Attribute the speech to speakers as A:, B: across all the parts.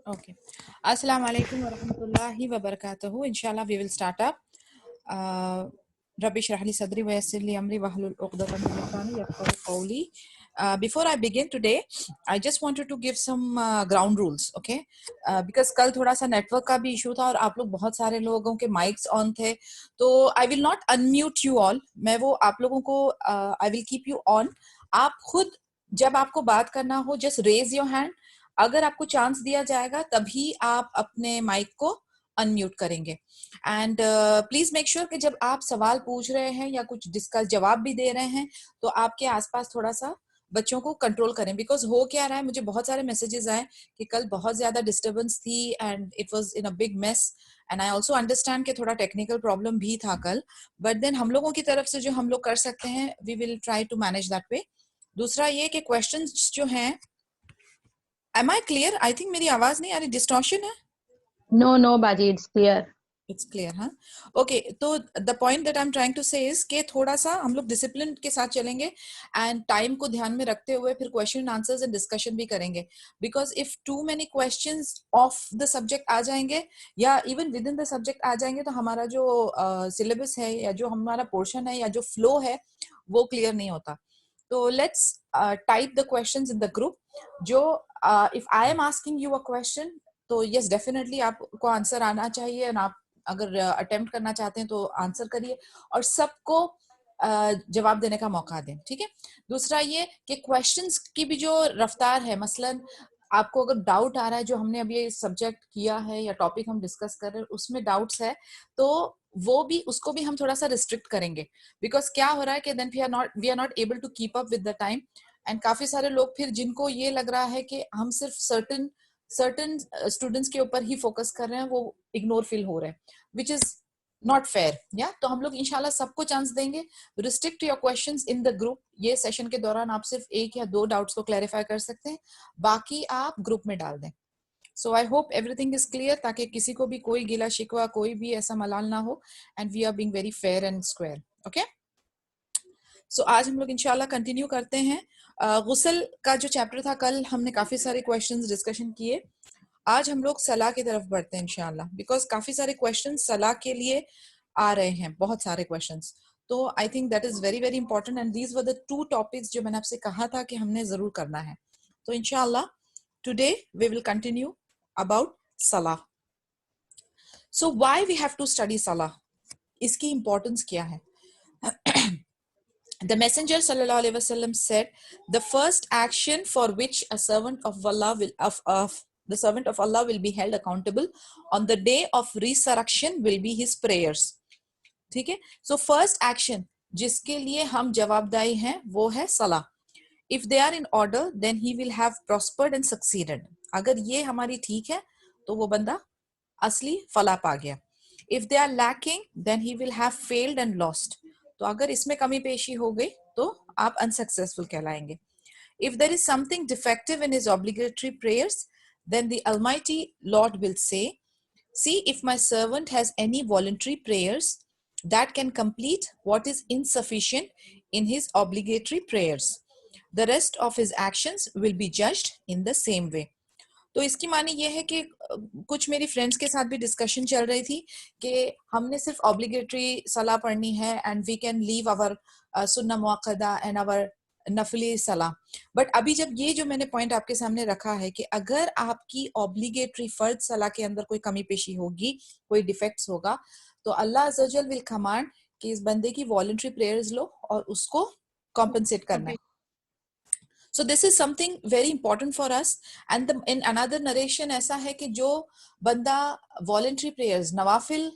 A: Okay. Assalamu alaikum wa rahmatullahi wa barakatuhu. Inshallah, we will start up. Rabbi shrah li sadri wa yassir li amri wahlul 'uqdatam min lisani yafqahu qawli. Before I begin today, I just wanted to give some ground rules, okay? Because कल थोड़ा सा network का भी issue था और आप लोग बहुत सारे लोगों के माइक्स ऑन थे, तो I will not unmute you all. मैं वो आप लोगों को I will keep you on. आप खुद जब आपको बात करना हो, just raise your hand. अगर आपको चांस दिया जाएगा तभी आप अपने माइक को अनम्यूट करेंगे एंड प्लीज मेक श्योर कि जब आप सवाल पूछ रहे हैं या कुछ डिस्कस जवाब भी दे रहे हैं तो आपके आसपास थोड़ा सा बच्चों को कंट्रोल करें बिकॉज हो क्या रहा है मुझे बहुत सारे मैसेजेस आए कि कल बहुत ज्यादा डिस्टर्बेंस थी and it was in a big mess and I also understand कि थोड़ा टेक्निकल प्रॉब्लम भी था कल बट देन हम लोगों की तरफ से जो हम लोग कर सकते हैं we will try to manage that way दूसरा ये कि क्वेश्चंस जो हैं Am I clear? I think मेरी आवाज नहीं आ रही डिस्टॉर्शन है
B: No, Baji, it's clear.
A: It's clear हाँ ओके तो the point that I am trying to say is के थोड़ा सा हम लोग डिसिप्लिन के साथ चलेंगे एंड टाइम को ध्यान में रखते हुए फिर question and answers and discussion भी करेंगे because if too many questions of the subject आ जाएंगे या even within the subject आ जाएंगे तो हमारा जो सिलेबस है या जो हमारा पोर्शन है या जो फ्लो है वो क्लियर नहीं होता तो let's type the questions in the group जो if I am asking you a question तो यस डेफिनेटली आपको आंसर आना चाहिए और आप अगर अटेम्प्ट करना चाहते हैं तो आंसर करिए और सबको जवाब देने का मौका दें ठीक है दूसरा ये कि क्वेश्चंस की भी जो रफ्तार है मसलन आपको अगर डाउट आ रहा है जो हमने अभी ये सब्जेक्ट किया है या टॉपिक हम डिस्कस कर रहे हैं उसमें डाउट्स है तो वो भी उसको भी हम थोड़ा सा रिस्ट्रिक्ट करेंगे बिकॉज क्या हो रहा है कि then we are not able to keep up with the time and काफी सारे लोग फिर जिनको ये लग रहा है कि हम सिर्फ सर्टन स्टूडेंट्स के ऊपर ही फोकस कर रहे हैं वो इग्नोर फील हो रहे हैं विच इज नॉट फेयर या तो हम लोग इंशाल्लाह सबको चांस देंगे restrict your questions in the group ये सेशन के दौरान आप सिर्फ एक या दो डाउट्स को क्लैरिफाई कर सकते हैं बाकी आप ग्रुप में डाल दें so I hope everything is clear ताकि किसी को भी कोई गिला शिकवा कोई भी ऐसा मलाल ना हो and we are being very fair and square okay so आज हम लोग इंशाल्लाह कंटिन्यू करते हैं गुस्ल का जो चैप्टर था कल हमने काफी सारे क्वेश्चंस डिस्कशन किए आज हम लोग सलाह की तरफ बढ़ते हैं इंशाल्लाह बिकॉज काफी सारे क्वेश्चंस सलाह के लिए आ रहे हैं बहुत सारे क्वेश्चंस तो I think that is very very important and these were the two topics जो मैंने आपसे कहा था कि हमने जरूर करना है तो इंशाल्लाह today we will continue about सलाह so why we have to study सलाह इसकी इंपॉर्टेंस क्या है The Messenger sallallahu alaihi wasallam said, "The first action for which a servant of Allah the servant of Allah will be held accountable on the day of resurrection will be his prayers." ठीक है? So first action जिसके लिए हम जवाबदाई हैं वो है सलाह. If they are in order, then he will have prospered and succeeded. अगर ये हमारी ठीक है तो वो बंदा असली फला पा गया. If they are lacking, then he will have failed and lost. तो अगर इसमें कमी पेशी हो गई तो आप अनसक्सेसफुल कहलाएंगे. If there is something defective in his obligatory prayers, then the Almighty Lord will say, "See if my servant has any voluntary prayers that can complete what is insufficient in his obligatory prayers. The rest of his actions will be judged in the same way." तो इसकी मानी ये है कि कुछ मेरी friends के साथ भी डिस्कशन चल रही थी कि हमने सिर्फ ऑब्लिगेटरी सलाह पढ़नी है and we can leave our सुन्ना मुअक्कदा एंड आवर नफली सलाह बट अभी जब ये जो मैंने पॉइंट आपके सामने रखा है कि अगर आपकी ऑब्लिगेटरी फर्ज सलाह के अंदर कोई कमी पेशी होगी कोई डिफेक्ट्स होगा तो अल्लाह अज़्ज़ वजल विल कमांड कि इस बंदे की वॉलंटरी प्रेयर्स लो और उसको कॉम्पनसेट करना है. So this is something very important for us. And in another narration ऐसा है कि जो बंदा voluntary prayers नवाफिल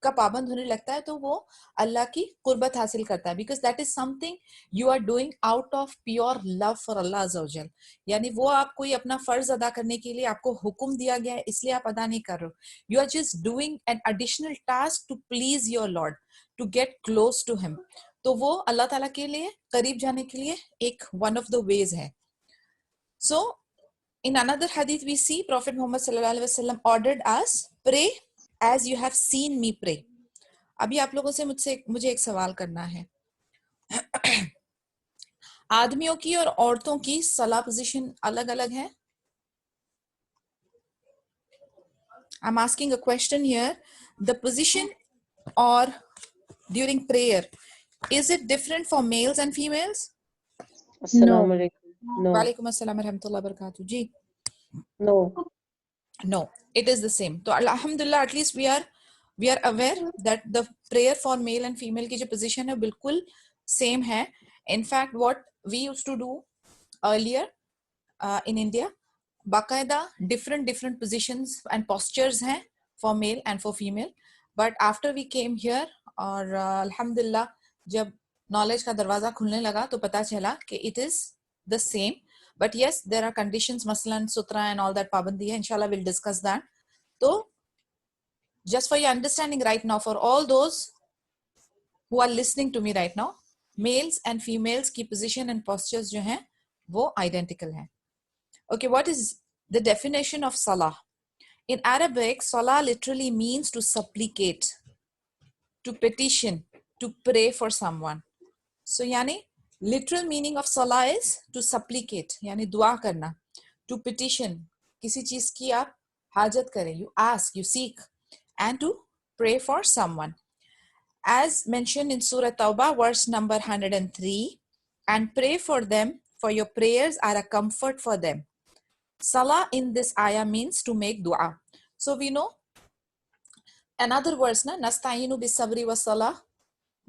A: का पाबंद होने लगता है तो वो अल्लाह की कुर्बत हासिल करता है because that is something you are doing out of pure love for Allah Azza wa Jal. यानी वो आप कोई अपना फर्ज अदा करने के लिए आपको हुक्म दिया गया है इसलिए आप अदा नहीं कर रहे हो. You are just doing an additional task to please your Lord, to get close to him. तो वो अल्लाह ताला के लिए करीब जाने के लिए एक one of the ways है. So in another hadith we see Prophet Muhammad sallallahu alaihi wasallam ordered us pray as you have seen me pray. अभी आप लोगों से मुझे एक सवाल करना है. आदमियों की और औरतों की सलाह पोजीशन अलग अलग है. I'm asking a question here. The position or during prayer, is it different for males and females?
C: Assalamu alaikum. No.
A: Walaikum assalam wa rahmatullahi wa barakatuh. Ji.
C: No.
A: No, it is the same. So alhamdulillah, at least we are aware that the prayer for male and female की जो position है बिल्कुल same है. In fact, what we used to do earlier in India, बाकायदा different positions and postures हैं for male and for female. But after we came here और alhamdulillah जब knowledge का दरवाजा खुलने लगा तो पता चला कि it is the same. But yes, there are conditions, maslan, sutra and all that pabandi hai. Inshallah, we'll discuss that. So, just for your understanding right now, for all those who are listening to me right now, males and females की position and postures जो हैं, वो identical हैं. Okay, what is the definition of salah? In Arabic, salah literally means to supplicate, to petition, to pray for someone. So, yani, literal meaning of salah is to supplicate, yani dua karna, to petition, किसी चीज की आप हाजत करें, you ask, you seek, and to pray for someone. As mentioned in Surah Tawbah, verse number 103, and pray for them, for your prayers are a comfort for them. Salah in this ayah means to make dua. So we know another verse, na, nasta'inu bis sabri was salah,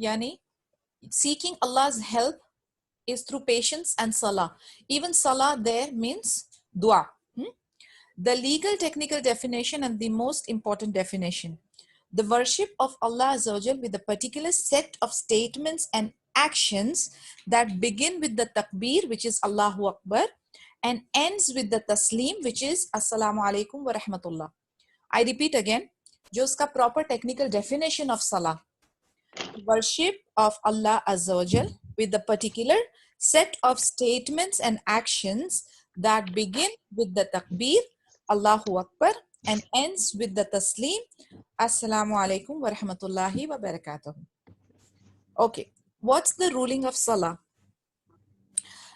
A: yani seeking Allah's help is through patience and salah. Even salah there means dua. The legal technical definition and the most important definition. The worship of Allah Azza wa Jal with a particular set of statements and actions that begin with the takbir, which is Allahu Akbar, and ends with the taslim, which is Assalamu alaikum wa rahmatullah. I repeat again, jo uska proper technical definition of salah. Worship of Allah Azza wa Jal with a particular set of statements and actions that begin with the takbir, Allahu Akbar, and ends with the taslim, Assalamu alaikum wa rahmatullahi wa barakatuh. Okay, what's the ruling of salah?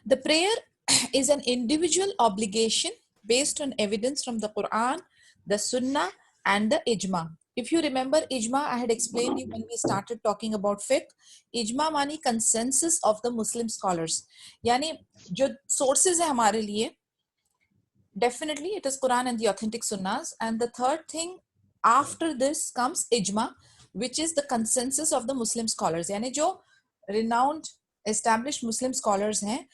A: The prayer is an individual obligation based on evidence from the Quran, the Sunnah, and the Ijma. If you remember Ijma, I had explained you when we started talking about fiqh. Ijma mani consensus of the Muslim scholars. Yani, jo sources hai hamare liye, definitely it is Quran and the authentic Sunnahs. And the third thing after this comes Ijma, which is the consensus of the Muslim scholars. Yani jo renowned established Muslim scholars hain,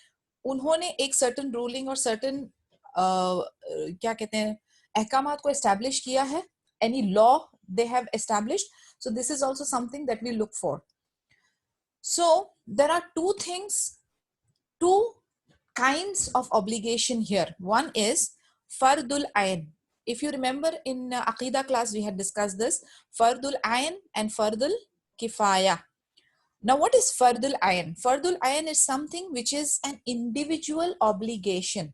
A: उन्होंने एक certain ruling और certain क्या कहते हैं अहकामात को establish किया है. Any law they have established. So this is also something that we look for. So there are two kinds of obligation here. One is fardul ayn. If you remember in Aqidah class, we had discussed this. Fardul ayn and fardul kifaya. Now, what is fardul ayn? Fardul ayn is something which is an individual obligation.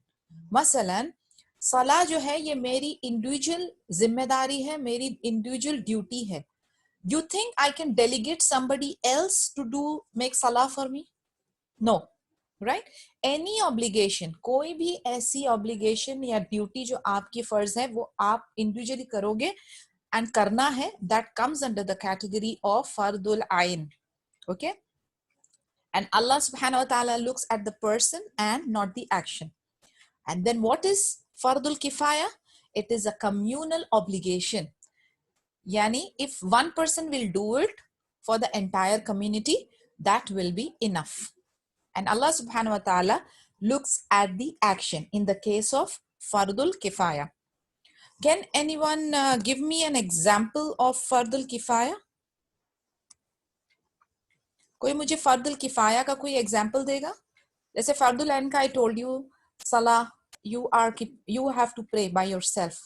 A: Masalan, salah जो है ये मेरी individual जिम्मेदारी है, मेरी individual duty है. You think I can delegate somebody else to make salah for me? No, right? Any obligation, कोई भी ऐसी obligation या duty जो आपकी फर्ज है वो आप individually करोगे and करना है, that comes under the category of fardul ayn. Okay, and Allah subhanahu wa ta'ala looks at the person and not the action. And then what is fardul kifaya? It is a communal obligation. Yani if one person will do it for the entire community, that will be enough. And Allah subhanahu wa ta'ala looks at the action in the case of fardul kifaya. Can anyone give me an example of fardul kifaya? कोई मुझे फर्दुल किफाया का कोई example देगा? जैसे फर्दुल ऐन का I told you salah you have to pray by yourself.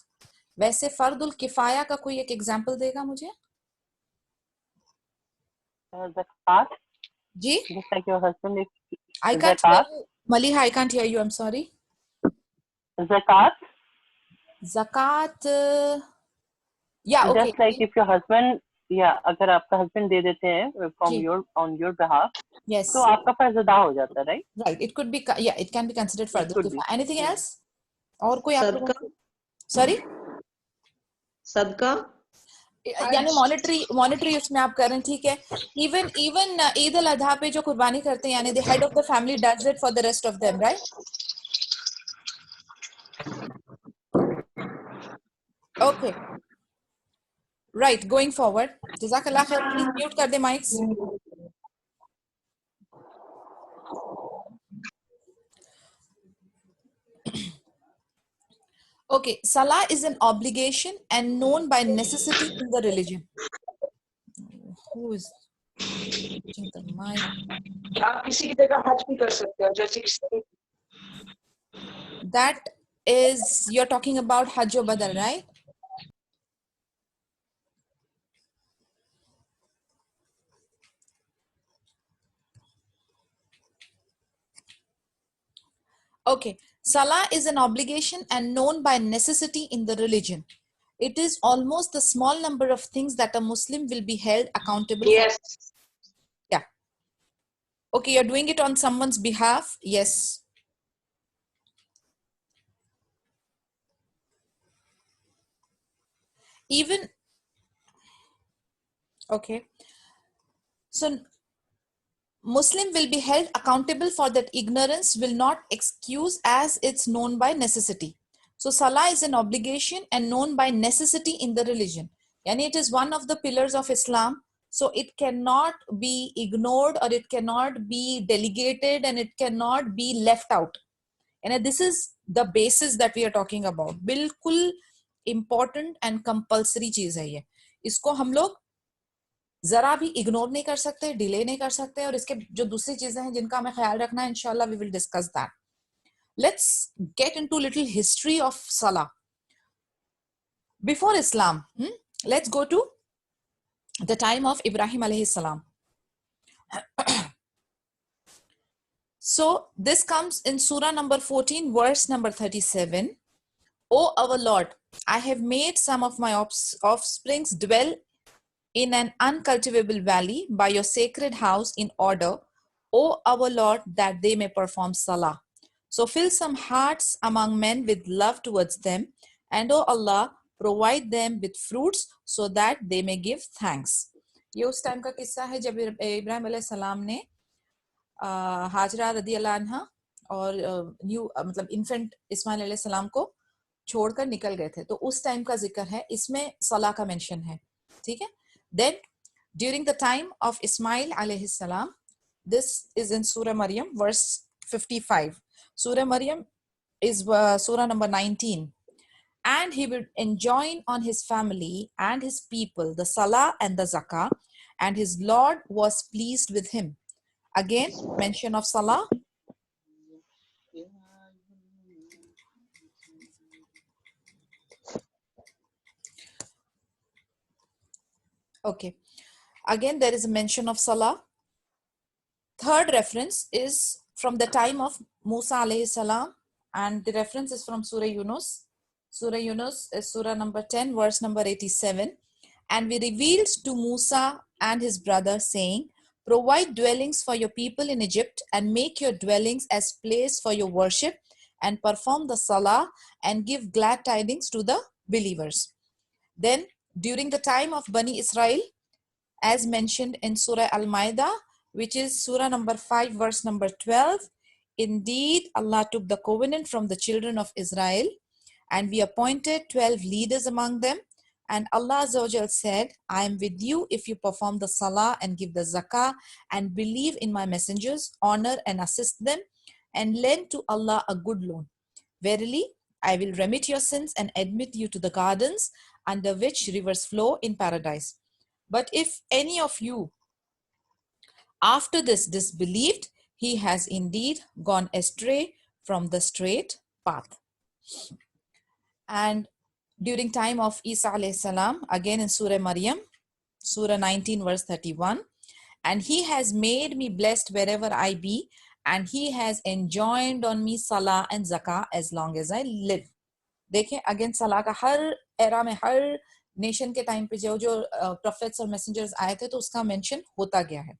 A: वैसे फर्दुल किफाया का कोई एक एग्जांपल देगा मुझे?
C: Zakat.
A: Ji?
C: Just like your husband is
A: I can't hear you. Maliha, I can't hear you. I'm sorry.
C: Zakat.
A: Zakat. Yeah, okay.
C: Just like if your husband, yeah, अगर आपका husband दे देते हैं on your behalf,
A: yes,
C: तो आपका फर्ज अदा हो जाता है, right?
A: Right. It could be, yeah, it can be considered fardul kifaya. Anything else? और कोई आप लोगों को? Sorry?
D: सदका,
A: यानी मॉनिटरी उसमें आप कर रहे हैं, ठीक है. इवन ईद अल अधा पे जो कुर्बानी करते हैं, यानी the head of the family does it for the rest of them, right? Okay, right. Going forward, जज़ाकल्लाह खैर. प्लीज म्यूट कर दे mics. Okay, salah is an obligation and known by necessity in the religion. Who is touching the mic?
E: आप किसी की जगह हज भी कर सकते हो, जैसे कि
A: That is, you're talking about Hajj or Badr, right? Okay, salah is an obligation and known by necessity in the religion. It is almost the small number of things that a Muslim will be held accountable
E: yes,
A: for. Yeah. Okay, you're doing it on someone's behalf. Yes. Even, okay. So Muslim will be held accountable for that. Ignorance will not excuse as it's known by necessity. So Salah is an obligation and known by necessity in the religion. Yani it is one of the pillars of Islam. So it cannot be ignored, or it cannot be delegated, and it cannot be left out. And this is the basis that we are talking about. बिल्कुल important and compulsory चीज है ये. इसको हम लोग जरा भी ignore नहीं कर सकते, डिले नहीं कर सकते. और इसके जो दूसरी चीजें हैं जिनका हमें ख्याल रखना है, इंशाल्लाह we will discuss that. Let's get into little history of Salah. Before Islam, let's go to the time of Ibrahim alayhi salam. So this comes in Surah number 14, verse number 37. O our Lord, I have made some of my offsprings dwell in an uncultivable valley by your sacred house in order, O our Lord, that they may perform salah. So fill some hearts among men with love towards them, and O Allah, provide them with fruits so that they may give thanks. ये उस time का किस्सा है जब इब्राहिम अलैहि सलाम ने हाजरा रदी अल्लाह अन्हा और न्यू मतलब इन्फेंट इस्माइल अलैहि सलाम को छोड़कर निकल गए थे. तो उस टाइम का जिक्र है, इसमें सलाह का मेंशन है, ठीक है. Then during the time of Ismail alayhi salam, this is in Surah Maryam, verse 55. Surah Maryam is Surah number 19. And he would enjoin on his family and his people the Salah and the Zakah, and his Lord was pleased with him. Again, mention of Salah. Okay. Again, there is a mention of Salah. Third reference is from the time of Musa alayhi salam, and the reference is from Surah Yunus. Surah Yunus is Surah number 10, verse number 87. And we revealed to Musa and his brother, saying, provide dwellings for your people in Egypt, and make your dwellings as place for your worship, and perform the Salah, and give glad tidings to the believers. Then, during the time of Bani Israel, as mentioned in Surah Al-Ma'idah, which is Surah number 5, verse number 12, indeed, Allah took the covenant from the children of Israel, and we appointed 12 leaders among them. And Allah Azza wa Jal said, I am with you if you perform the Salah and give the Zakah and believe in my messengers, honor and assist them, and lend to Allah a good loan. Verily, I will remit your sins and admit you to the gardens under which rivers flow in paradise. But if any of you after this disbelieved, he has indeed gone astray from the straight path. And during time of Isa alayhi salam, again in Surah Maryam, Surah 19, verse 31, and he has made me blessed wherever I be, and he has enjoined on me Salah and Zakah as long as I live. देखें, again सलाह का हर era में, हर nation के time पे जो prophets और messengers आए थे, तो उसका मेंशन होता गया है.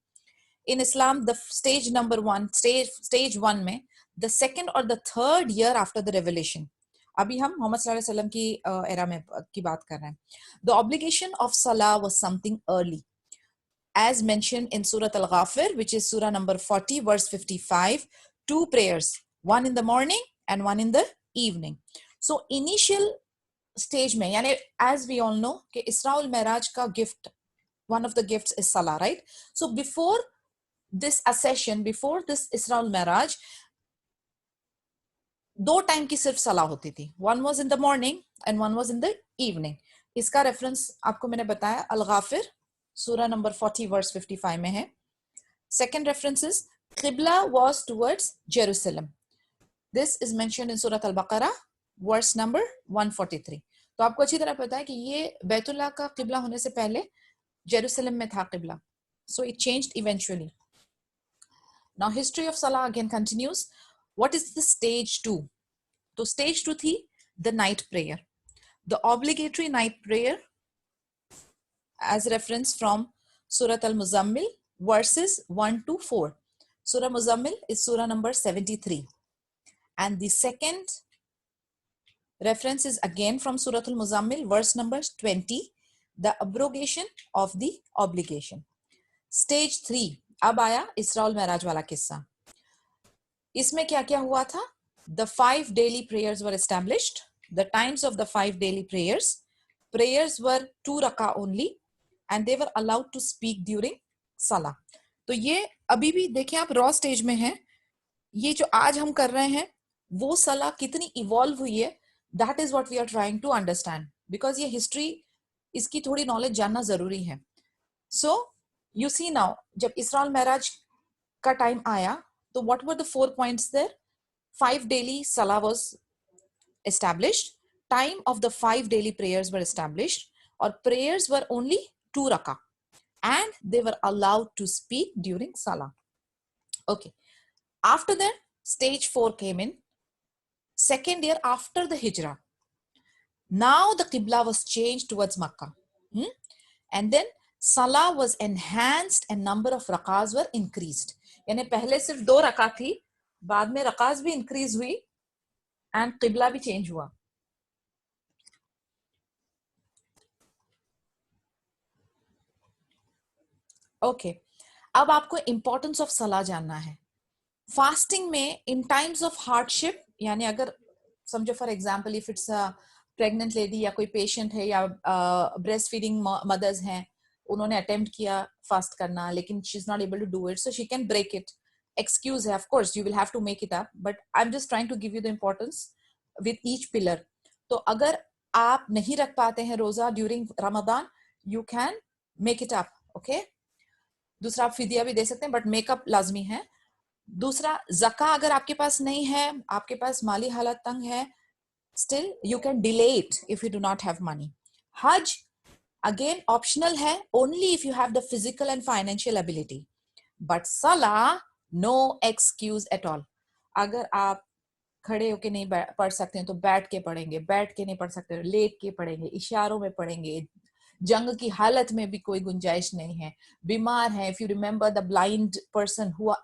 A: In Islam, the stage number one, stage one में, the second or the third year after the revelation, अभी हम मोहम्मद सल्लल्लाहु अलैहि वसल्लम की एरा में की बात कर रहे हैं. The obligation of salah was something early, as mentioned in Surah Al-Ghafir, which is Surah number 40, verse 55. 2 prayers, one in the morning and one in the evening. So initial stage में, यानी as we all know कि Isra और Miraj का gift, one of the gifts is salah, right? So before this accession, before this Isra और Miraj, 2 time की सिर्फ सलाह होती थी. One was in the morning and one was in the evening. इसका रेफरेंस आपको मैंने बताया अल-गाफिर सूरा नंबर 40 वर्स 55 में है. सेकंड रेफरेंस इज क़िबला was towards Jerusalem. This is mentioned in सूरत अल-बकरा वर्स नंबर 143. तो आपको अच्छी तरह पता है कि ये बैतुल्लाह का क़िबला होने से पहले जेरूसलम में था क़िबला. So it changed eventually. Now history of सलाह again continues. What is the stage 2? So stage 2 थी the night prayer. The obligatory night prayer as reference from Surah Al-Muzammil verses 1 to 4. Surah Muzammil is Surah number 73. And the second reference is again from Surah Al-Muzammil verse number 20, the abrogation of the obligation. Stage 3, अब आया इसरा और मेराज वाला किस्सा. इसमें क्या क्या हुआ था? The 5 daily prayers were established. The times of the 5 daily prayers were 2 rakah only, and they were allowed to speak during salah. तो ये अभी भी देखें आप रॉ स्टेज में हैं. ये जो आज हम कर रहे हैं वो सलाह कितनी इवॉल्व हुई है, that is what we are trying to understand, because ये हिस्ट्री, इसकी थोड़ी नॉलेज जानना जरूरी है. सो यू सी नाउ, जब इसरा और मेराज का टाइम आया, so what were the 4 points there? 5 daily salah was established. Time of the 5 daily prayers were established. Or prayers were only 2 rakah. And they were allowed to speak during salah. Okay. After that, stage 4 came in. Second year after the hijrah. Now the qibla was changed towards Makkah. And then salah was enhanced and number of rakahs were increased. यानी पहले सिर्फ 2 रका थी, बाद में रकाज भी increase हुई and क़िबला भी change हुआ. ओके, अब आपको इंपॉर्टेंस ऑफ सलाह जानना है. फास्टिंग में इन टाइम्स ऑफ हार्डशिप, यानी अगर समझो for example if it's a pregnant lady या कोई पेशेंट है या ब्रेस्ट फीडिंग मदर्स हैं, उन्होंने अटेम्प्ट किया फास्ट करना लेकिन she is not able to do it, so she can break it. Excuse है, of course you will have to make it up, but I'm just trying to give you the importance with each pillar. तो अगर आप नहीं रख पाते हैं रोजा during Ramadan, you can make it up, okay? दूसरा आप फिदिया भी दे सकते हैं, but मेकअप लाजमी है. दूसरा ज़का अगर आपके पास नहीं है, आपके पास माली हालत तंग है, still you can delay it if you do not have money. हज again optional है, only if you have the physical and financial ability. But salah no excuse at all. अगर आप खड़े होके नहीं पढ़ सकते हैं तो बैठ के पढ़ेंगे, बैठ के नहीं पढ़ सकते लेट के पढ़ेंगे, इशारों में पढ़ेंगे. जंग की हालत में भी कोई गुंजाइश नहीं है. बीमार है, if you remember the blind person who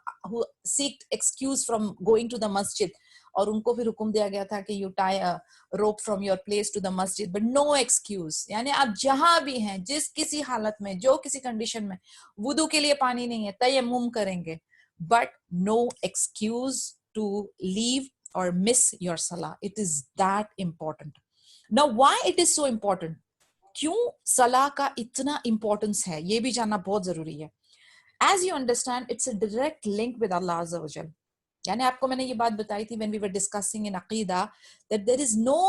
A: seeked excuse from going to the masjid, और उनको फिर हुक्म दिया गया था कि you tie a rope from your place to the masjid, but no excuse. यानी आप जहां भी हैं, जिस किसी हालत में, जो किसी कंडीशन में, वुदू के लिए पानी नहीं है, तयम्मुम करेंगे, but no excuse to leave or miss your salah. It is that important. Now why it is so important? क्यों सलाह का इतना importance है, ये भी जानना बहुत जरूरी है. As you understand, it's a direct link with Allah Azza wa Jal. यानी आपको मैंने ये बात बताई थी when we were discussing in Aqeedah that there is no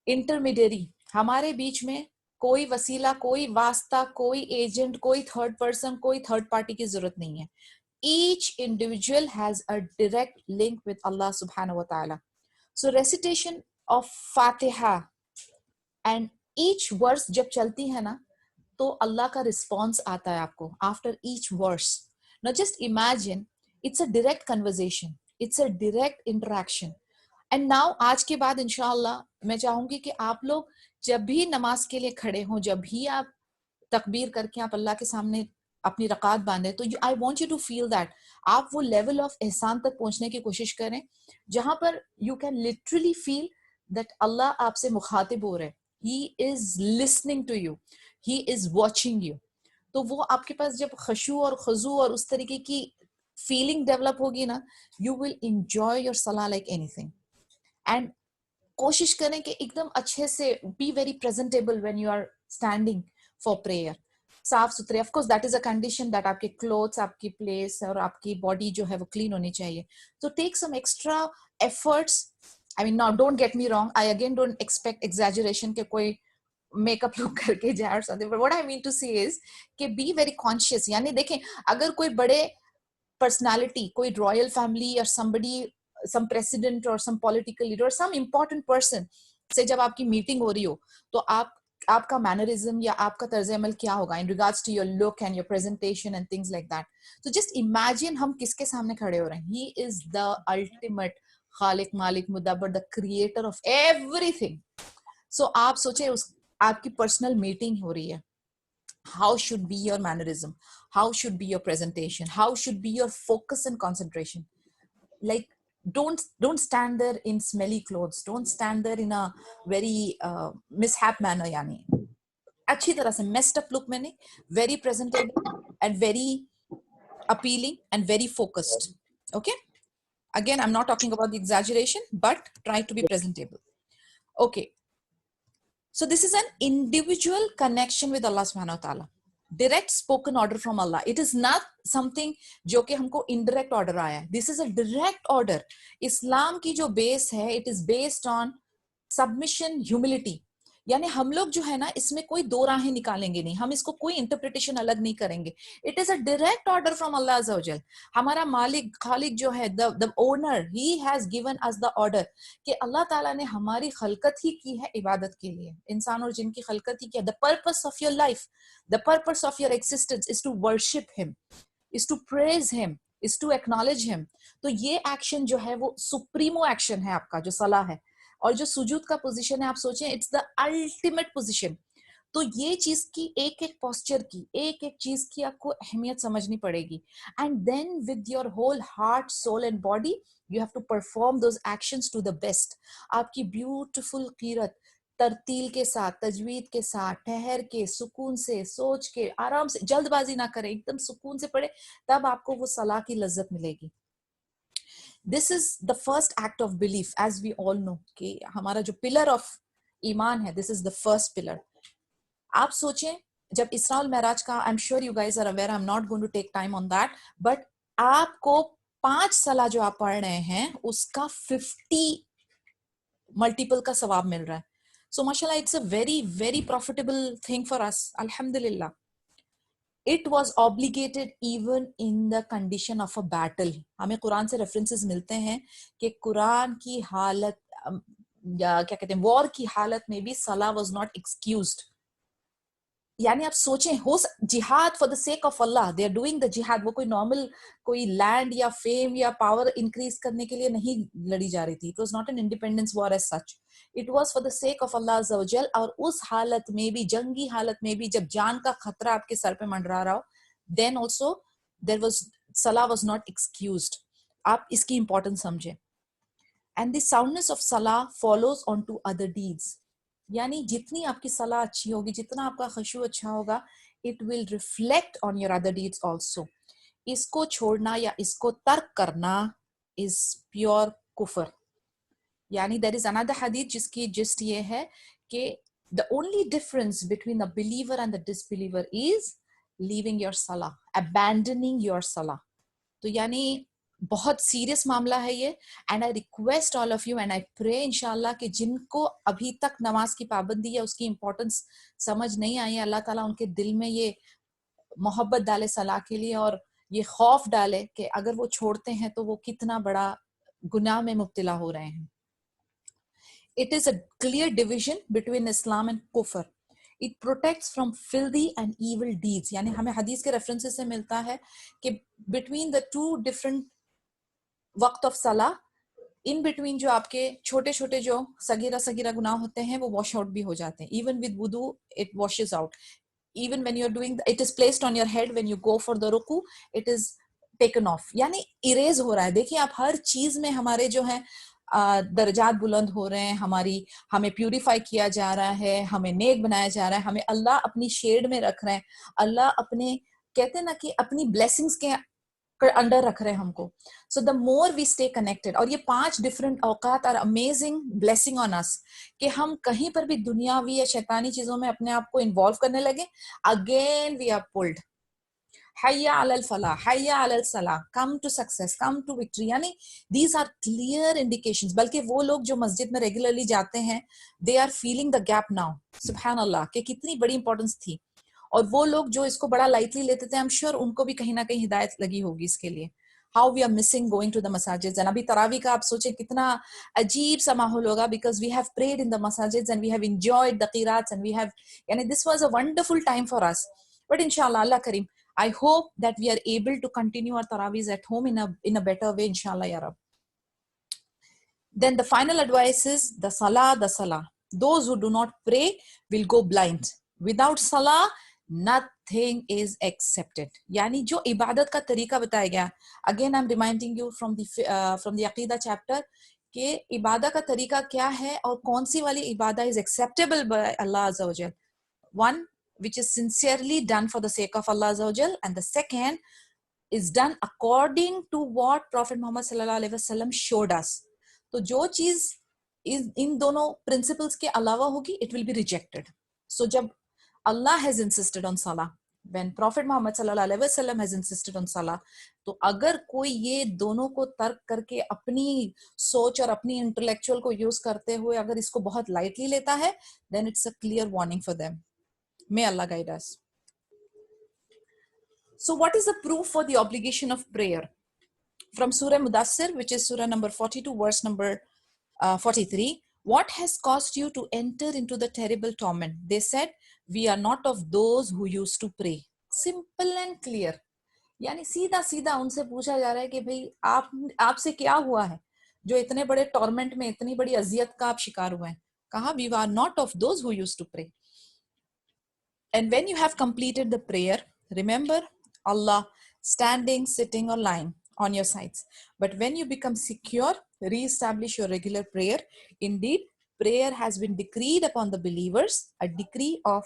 A: intermediary. हमारे बीच में कोई वसीला, कोई वास्ता, कोई एजेंट, कोई थर्ड पर्सन, कोई थर्ड पार्टी की जरूरत नहीं है. Each individual has a direct link with Allah subhanahu wa ta'ala. So recitation of Fatiha and each verse जब चलती है ना, तो अल्लाह का रिस्पॉन्स आता है आपको after each verse. Now just imagine, it's a direct conversation, it's a direct interaction. And now आज के बाद इंशाअल्लाह मैं चाहूंगी कि आप लोग जब भी नमाज के लिए खड़े हों, जब भी आप तकबीर करके आप अल्लाह के सामने अपनी रकात बांधे, तो I want you to feel that आप वो लेवल ऑफ एहसान तक पहुंचने की कोशिश करें जहां पर you can literally feel that Allah आपसे मुखातिब हो रहे हैं, He is listening to you, He is watching you. तो वो आपके पास जब खशू और खजू और उस तरीके की फीलिंग डेवलप होगी ना, you will enjoy your salah like anything. And कोशिश करें कि एकदम अच्छे से be very presentable when you are standing for prayer. साफ सुथरे, of course that is a condition that आपके clothes, आपकी place और आपकी body जो है वो clean होनी चाहिए. So take some extra efforts. I mean, now don't get me wrong, I again don't expect exaggeration कि कोई मेकअप लुक करके जाए or something, but what I mean to say is कि be very conscious. यानी देखें, अगर कोई बड़े personality, कोई royal family or somebody, some president or some political leader or some important person से जब आपकी मीटिंग हो रही हो, तो आपका मैनरिज्म या आपका तर्ज अमल क्या होगा in regards to your look and your presentation and things like that. So just imagine हम किसके सामने खड़े हो रहे हैं. He is the ultimate खालिक मालिक मुदब्बर, the creator of everything. So आप सोचें उस आपकी पर्सनल मीटिंग हो रही है. How should be your mannerism? How should be your presentation? How should be your focus and concentration? Like, don't stand there in smelly clothes. Don't stand there in a very mishap manner. Yani, अच्छी तरह से messed up look में नहीं, very presentable and very appealing and very focused. Okay. Again, I'm not talking about the exaggeration, but try to be presentable. Okay. So this is an individual connection with Allah subhanahu wa ta'ala. Direct spoken order from Allah. It is not something जो कि हमको indirect order आया है. This is a direct order. Islam की जो base है, it is based on submission, humility. यानी हम लोग जो है ना, इसमें कोई दो राहें निकालेंगे नहीं, हम इसको कोई इंटरप्रिटेशन अलग नहीं करेंगे. It is a direct order from Allah अज़्ज़ा वजल. हमारा मालिक खालिक जो है, the owner, he has given us the order कि अल्लाह ताला ने हमारी खलकत ही की है इबादत के लिए. इंसान और जिन की खलकत ही किया. The purpose of your life, the purpose of your existence is to worship him, is to praise him, is to acknowledge him. तो ये एक्शन जो है वो सुप्रीमो एक्शन है आपका, जो सलाह है. और जो सुजूद का पोजीशन है, आप सोचें, इट्स द अल्टीमेट पोजीशन. तो ये चीज की एक एक पोस्चर की, एक एक चीज की आपको अहमियत समझनी पड़ेगी. And then with your whole heart, soul and body you have to perform those actions to the best. आपकी ब्यूटीफुल कीरत तरतील के साथ, तजवीद के साथ, ठहर के, सुकून से, सोच के, आराम से, जल्दबाजी ना करें, एकदम सुकून से पढ़े, तब आपको वो सलाह की लज्जत मिलेगी. This is the first act of belief, as we all know कि हमारा जो पिलर ऑफ ईमान है, this is the first pillar. आप सोचें, जब इसरा और मेराज का, I'm sure you guys are aware, I'm not going to take time on that, but आपको 5 सलाह जो आप पढ़ रहे हैं उसका 50 मल्टीपल का सवाब मिल रहा है. So mashallah, it's a very very profitable thing for us, alhamdulillah. It was obligated even in the condition of a battle. हमें कुरान से रेफरेंसेस मिलते हैं कि कुरान की हालत या क्या कहते हैं, वॉर की हालत में भी सलाह वाज नॉट एक्सक्यूज्ड. यानी आप सोचें, हो जिहाद फॉर द सेक ऑफ अल्लाह, दे आर डूइंग द जिहाद. वो कोई नॉर्मल कोई लैंड या फेम या पावर इंक्रीज करने के लिए नहीं लड़ी जा रही थी. It was not an independence war as such, it was for the sake of Allah अज़्ज़ा वजल. और उस हालत में भी, जंगी हालत में भी, जब जान का खतरा आपके सर पे मंडरा रहा हो, देन ऑल्सो देयर वाज, सलाह वाज नॉट एक्सक्यूज्ड. आप इसकी इंपॉर्टेंस समझें. एंड द साउंडनेस ऑफ सलाह follows on to other deeds. यानी जितनी आपकी सलाह अच्छी होगी, जितना आपका खशू अच्छा होगा, it will reflect on your other deeds also. इसको छोड़ना या इसको तर्क करना इज प्योर कुफर. यानी देयर इज अनदर हदीस जिसकी जिस्ट ये है कि the only difference between the believer and the disbeliever is leaving your सलाह, अबैंडनिंग योर सलाह. तो यानी बहुत सीरियस मामला है ये. And I request all of you and I pray इंशाल्लाह कि जिनको अभी तक नमाज की पाबंदी या उसकी इंपॉर्टेंस समझ नहीं आई है, अल्लाह ताला उनके दिल में ये मोहब्बत डाले सलाह के लिए, और ये खौफ डाले कि अगर वो छोड़ते हैं तो वो कितना बड़ा गुनाह में मुब्तला हो रहे हैं. It is a clear division between Islam and kufr. It protects from filthy and evil deeds. यानी हमें हदीस के रेफरेंसेस से मिलता है कि between the two different वक्त ऑफ सलाह, इन बिटवीन जो आपके छोटे छोटे जो सगीरा सगीरा गुनाह होते हैं वो वॉश आउट भी हो जाते हैं. इवन विद वुदू it washes out. Even when you are doing, it is placed on your head, when you go for the रुकू इट इज टेकन ऑफ. यानी इरेज हो रहा है. देखिए आप हर चीज में हमारे जो है दर्जात बुलंद हो रहे हैं, हमें प्यूरिफाई किया जा रहा है, हमें नेक बनाया जा रहा है, हमें अल्लाह अपनी शेड में रख रहे हैं, अल्लाह अपने कहते हैं ना कि अपनी ब्लेसिंग्स के अंडर रख रहे हैं हमको. So the more we stay connected. और ये 5 डिफरेंट औकात are amazing blessing on us कि हम कहीं पर भी दुनियावी या शैतानी चीजों में अपने आप को इन्वॉल्व करने लगे, again we are pulled. hayya alal falah, hayya alal salah, come to success, come to victory. यानी these are clear indications. बल्कि वो लोग जो मस्जिद में रेगुलरली जाते हैं, they are feeling the gap now. सुभान अल्लाह, कि कितनी बड़ी इंपॉर्टेंस थी. और वो लोग जो इसको बड़ा लाइटली लेते थे, I'm sure उनको भी कहीं ना कहीं हिदायत लगी होगी इसके लिए. How we are missing going to the masajids. And अभी तरावी का आप सोचें कितना अजीब सा माहौल होगा, because we have prayed in the masajids and we have enjoyed the qirats and we have, यानी this was a wonderful time for us. But inshallah, Allah Kareem, I hope that we are able to continue our tarawees at home in a better way, inshallah, ya Rab. Then the final advice is the salah. Those who do not pray will go blind. Without salah, nothing is accepted. यानी जो इबादत का तरीका बताया गया, again I'm reminding you from the Aqidah chapter कि इबादत का तरीका क्या है और कौन सी वाली इबादत is acceptable by Allah Azza wa Jal. One, which is sincerely done for the sake of Allah Azza wa Jal, and the second is done according to what Prophet Muhammad sallallahu alaihi wasallam showed us. तो जो चीज इन दोनों principles के अलावा होगी, it will be rejected. So जब Allah has insisted on salah, when Prophet Muhammad sallallahu alaihi wasallam has insisted on salah, तो अगर कोई ये दोनों को तर्क करके अपनी सोच और अपनी इंटेलेक्चुअल को यूज करते हुए अगर इसको बहुत लाइटली लेता है, then it's a clear warning for them. May Allah guide us. So what is the proof for the obligation of prayer? From Surah Mudassir, which is Surah number 42, verse number 43. What has caused you to enter into the terrible torment? They said, we are not of those who used to pray. Simple and clear. यानी सीधा सीधा उनसे पूछा जा रहा है कि भाई आपसे क्या हुआ है जो इतने बड़े टॉर्मेंट में, इतनी बड़ी अजियत का आप शिकार हुए हैं. कहा, we are not of those who used to pray. And when you have completed the prayer, remember Allah standing, sitting or lying on your sides. But when you become secure, re-establish your regular prayer. Indeed, prayer has been decreed upon the believers, a decree of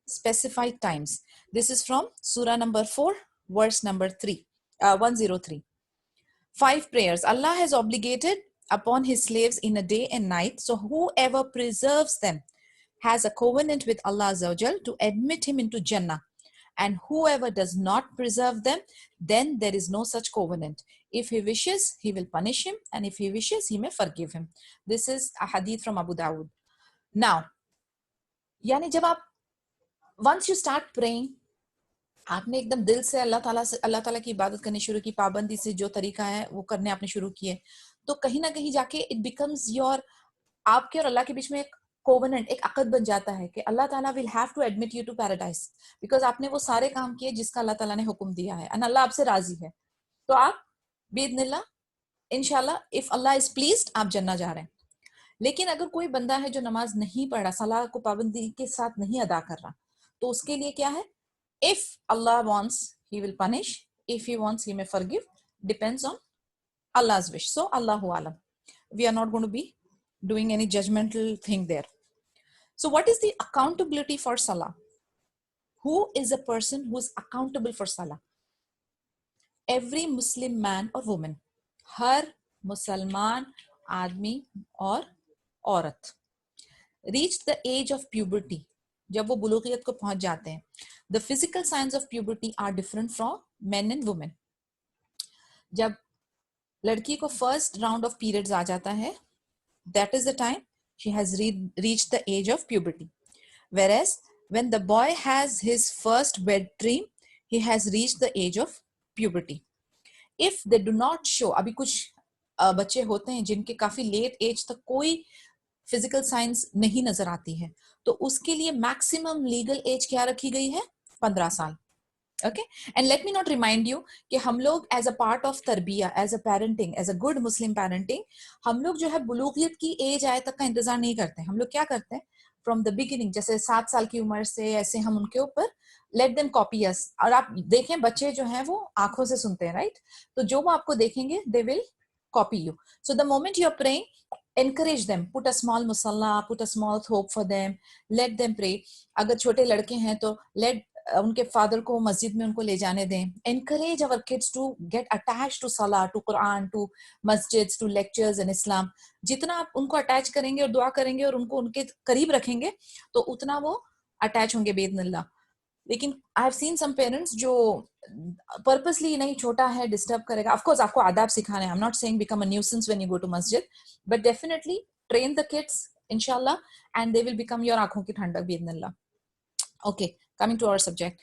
A: specified times. This is from Surah number 4, verse number 103. 5 prayers Allah has obligated upon his slaves in a day and night. So whoever preserves them has a covenant with Allah Azza wa Jal to admit him into Jannah. And whoever does not preserve them, then there is no such covenant. If he wishes, he will punish him, and if he wishes, he may forgive him. This is a hadith from Abu Dawud. Now, यानी जब आप once you start praying, आपने एकदम दिल से अल्लाह ताला की इबादत करनी शुरू की, पाबंदी से जो तरीका है वो करने आपने शुरू किए, तो कहीं ना कहीं जाके it becomes your, आपके और अल्लाह के बीच में एक कोवेनेंट, एक अक़द बन जाता है कि अल्लाह ताला will have to admit you to paradise because आपने वो सारे काम किए जिसका अल्लाह ताला ने हुक्म दिया है, और अल्लाह आपसे राजी है. तो आप बिइज़्निल्लाह इंशाल्लाह if Allah is pleased आप जन्नत जा रहे हैं. लेकिन अगर कोई बंदा है जो नमाज नहीं पढ़ रहा, सलाह को पाबंदी के साथ नहीं अदा कर रहा, तो उसके लिए क्या है? If Allah wants, he will punish. If he wants, he may forgive. Depends on Allah's wish. So Allahu Alam. We are not going to be doing any judgmental thing there. So what is the accountability for Salah? Who is a person who is accountable for Salah? Every Muslim man or woman. हर मुसलमान आदमी और औरत. Reach the age of puberty. जब वो बुलूगियत को पहुंच जाते हैं. The physical signs of puberty are different from men and women. जब लड़की को first round of periods आ जाता है, that is the time she has reached the age of puberty. Whereas when the boy has his first wet dream, he has reached the age of puberty. If they do not show, अभी कुछ बच्चे होते हैं जिनके काफी late as तक कोई physical science नहीं नजर आती है, तो उसके लिए मैक्सिमम लीगल एज क्या रखी गई है? 15 साल. Okay, and let me not remind you कि हम लोग as a part of तरबिया, as a parenting, as a good Muslim parenting, हम लोग जो है बुलूगियत की एज आए तक का इंतजार नहीं करते. हम लोग क्या करते हैं? From the beginning, जैसे 7 साल की उम्र से ऐसे हम उनके ऊपर let them copy us. और आप देखें बच्चे जो हैं वो आंखों से सुनते हैं, right? तो जो वो आपको देखेंगे they will copy you. So the moment you're praying, encourage them, put a small musalla, put a small thope for them, let them pray. अगर छोटे लड़के हैं तो let उनके फादर को मस्जिद में उनको ले जाने दें. Encourage our kids to get attached to salah, to Quran, to masjids, to lectures in Islam. जितना आप उनको अटैच करेंगे और दुआ करेंगे और उनको उनके करीब रखेंगे तो उतना वो अटैच होंगे बेइज़्निल्लाह. लेकिन I have seen some parents जो पर्पसली नहीं, छोटा है डिस्टर्ब करेगा. ऑफ कोर्स आपको आदाब सिखाने, I am not saying become a nuisance when you go to मस्जिद, but definitely train the kids इंशाल्लाह and they will become your आंखों की ठंडक बिइज़्निल्लाह. Okay, coming to our subject.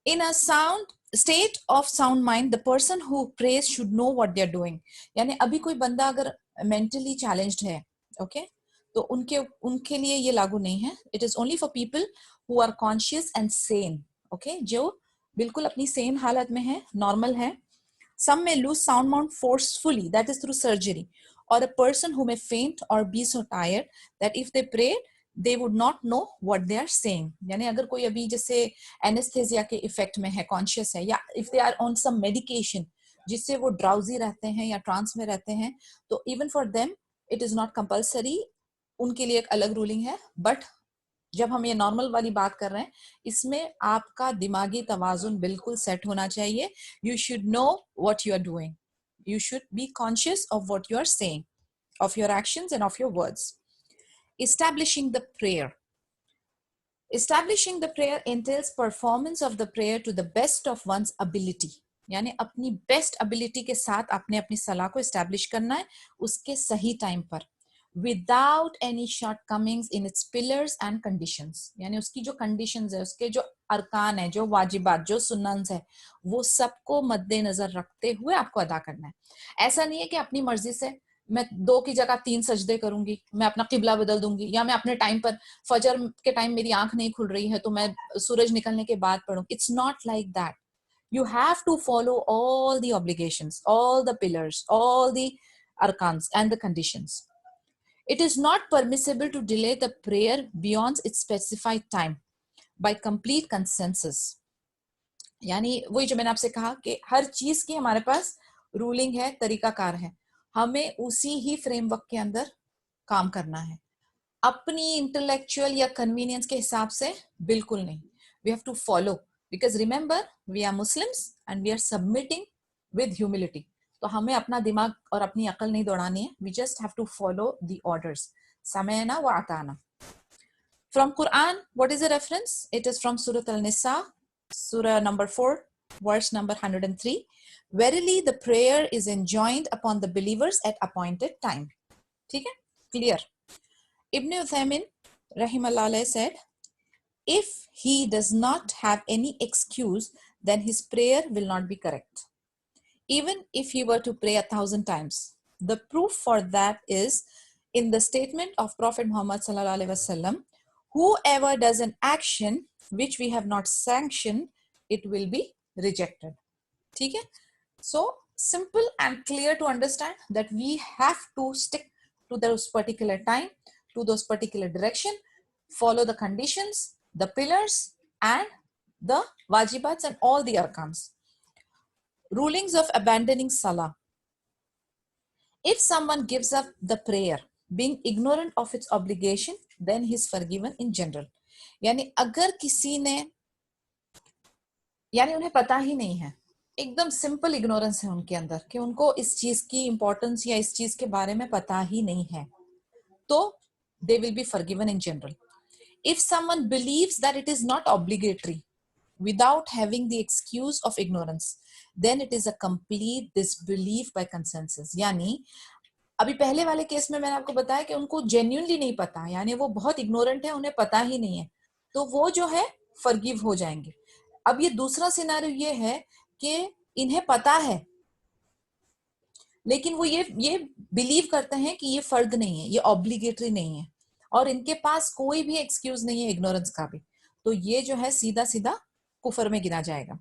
A: In a sound state of sound mind, the person who prays should know what they are doing. यानी अभी कोई बंदा अगर mentally challenged है, okay, तो उनके लिए ये लागू नहीं है. It is only for people who are conscious and sane, okay, जो बिल्कुल अपनी sane हालत में है, normal है. Some may lose sound mind forcefully, that is through surgery, or a person who may faint or be so tired that if they pray they would not know what they are saying. यानी अगर कोई अभी जैसे anaesthesia के effect में है, conscious है, या if they are on some medication जिससे वो ड्राउजी रहते हैं या ट्रांस में रहते हैं, तो even for them it is not compulsory, उनके लिए एक अलग रूलिंग है. बट जब हम ये नॉर्मल वाली बात कर रहे हैं, इसमें आपका दिमागी तवाजुन बिल्कुल सेट होना चाहिए. You should know what you are doing, you should be conscious of what you are saying, of your actions and of your words. Establishing the prayer. Establishing the prayer entails performance of the prayer to the best of one's ability. यानी अपनी best ability के साथ आपने अपनी सलाह को establish करना है उसके सही टाइम पर, without any shortcomings in its pillars and conditions. यानी उसकी जो कंडीशंस है, उसके जो अरकान है, जो वाजिबात, जो सुन्नत है, वो सबको मद्देनजर रखते हुए आपको अदा करना है. ऐसा नहीं है कि अपनी मर्जी से मैं 2 की जगह 3 सजदे करूंगी, मैं अपना किबला बदल दूंगी, या मैं अपने टाइम पर फजर के टाइम मेरी आंख नहीं खुल रही है तो मैं सूरज निकलने के बाद पढ़ूं. It's not like that. You have to follow all the obligations, all the pillars, all the arkans and the conditions. It is not permissible to delay the prayer beyond its specified time by complete consensus. यानी वही जो मैंने आपसे कहा कि हर चीज की हमारे पास रूलिंग है, तरीकाकार है, हमें उसी ही फ्रेमवर्क के अंदर काम करना है. अपनी इंटेलेक्चुअल या कन्वीनियंस के हिसाब से बिल्कुल नहीं. We have to follow. Because remember, we are Muslims and we are submitting with humility. तो हमें अपना दिमाग और अपनी अकल नहीं दौड़ानी है. We just have to follow the orders. Sama'na wa ata'na. From Quran, what is the reference? It is from Surah Al-Nisa, Surah number 4, verse number 103. Verily, the prayer is enjoined upon the believers at appointed time. ठीक है? Clear. Ibn Uthaymin, rahimahullah, said, if he does not have any excuse, then his prayer will not be correct, even if he were to pray 1,000 times. The proof for that is in the statement of Prophet Muhammad sallallahu alaihi wasallam, whoever does an action which we have not sanctioned, it will be rejected. ठीक है? So simple and clear to understand that we have to stick to those particular time, to those particular direction, follow the conditions, the pillars and the wajibats and all the arkans. Rulings of abandoning salah. If someone gives up the prayer being ignorant of its obligation, then he is forgiven in general. यानी अगर किसी ने, यानी उन्हें पता ही नहीं है, एकदम सिंपल इग्नोरेंस है उनके अंदर कि उनको इस चीज की इंपॉर्टेंस या इस चीज के बारे में पता ही नहीं है, तो they will be forgiven in general. If someone believes that it is not obligatory without having the excuse of ignorance, then it is a complete disbelief by consensus. यानी अभी पहले वाले केस में मैंने आपको बताया कि उनको genuinely नहीं पता, यानी वो बहुत ignorant है, उन्हें पता ही नहीं है, तो वो जो है forgive हो जाएंगे. अब ये दूसरा सिनेरियो ये है कि इन्हें पता है लेकिन वो ये बिलीव करते हैं कि ये फर्ज नहीं है, ये ऑब्लिगेटरी नहीं है, और इनके पास कोई भी एक्सक्यूज नहीं है इग्नोरेंस का भी, तो ये जो है सीधा सीधा कुफर में गिना जाएगा.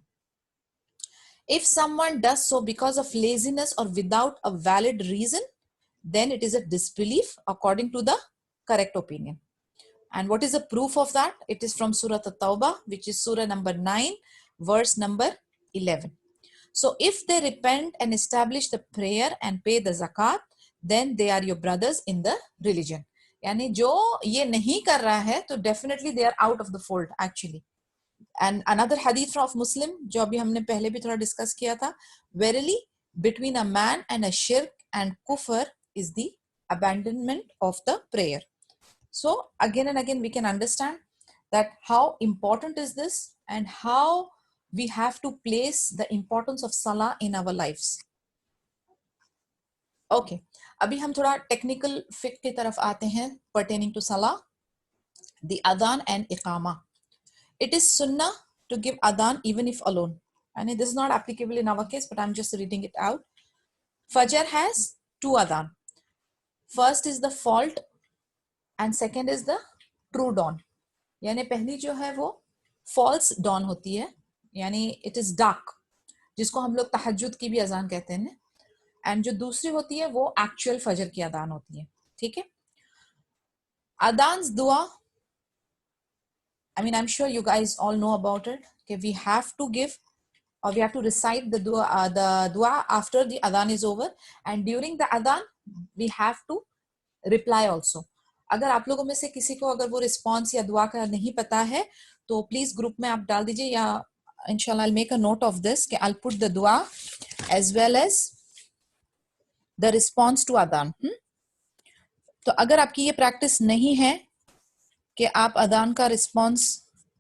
A: If someone does so because of laziness or without a valid reason, then it is a disbelief according to the correct opinion. And what is the proof of that? It is from Surah At-Tawbah, which is Surah number 9, verse number 11. So if they repent and establish the prayer and pay the zakat, then they are your brothers in the religion. यानी जो ये नहीं कर रहा है तो definitely they are out of the fold actually. And another hadith of Muslim जो अभी हमने पहले भी थोड़ा डिस्कस किया था, verily between a man and a shirk and kufr is the abandonment of the prayer. So again and again we can understand that how important is this and how we have to place the importance of salah in our lives. Okay, अभी हम थोड़ा technical फिक्र की तरफ आते हैं pertaining to salah, the adhan and iqama. It is sunnah to give adhan even if alone. And this is not applicable in our case, but I'm just reading it out. Fajr has 2 adhan. First is the fault and second is the true dawn. यानी पहली जो है वो false dawn होती है, यानी it is dark, जिसको हम लोग तहज्जुद की भी अजान कहते हैं, एंड जो दूसरी होती है वो एक्चुअल फजर की अदान होती है. ठीक है. अदान्स दुआ, I mean, I'm sure you guys all know about it. Okay, we have to give or we have to recite the dua after the adhan is over, and during the adhan we have to reply also. अगर आप लोगों में से किसी को अगर वो response या दुआ का नहीं पता है तो प्लीज ग्रुप में आप डाल दीजिए, या इंशाल्लाह I'll make a note of this कि I'll put the dua as well as the response to adhan. तो अगर आपकी ये प्रैक्टिस नहीं है कि आप अदान का रिस्पॉन्स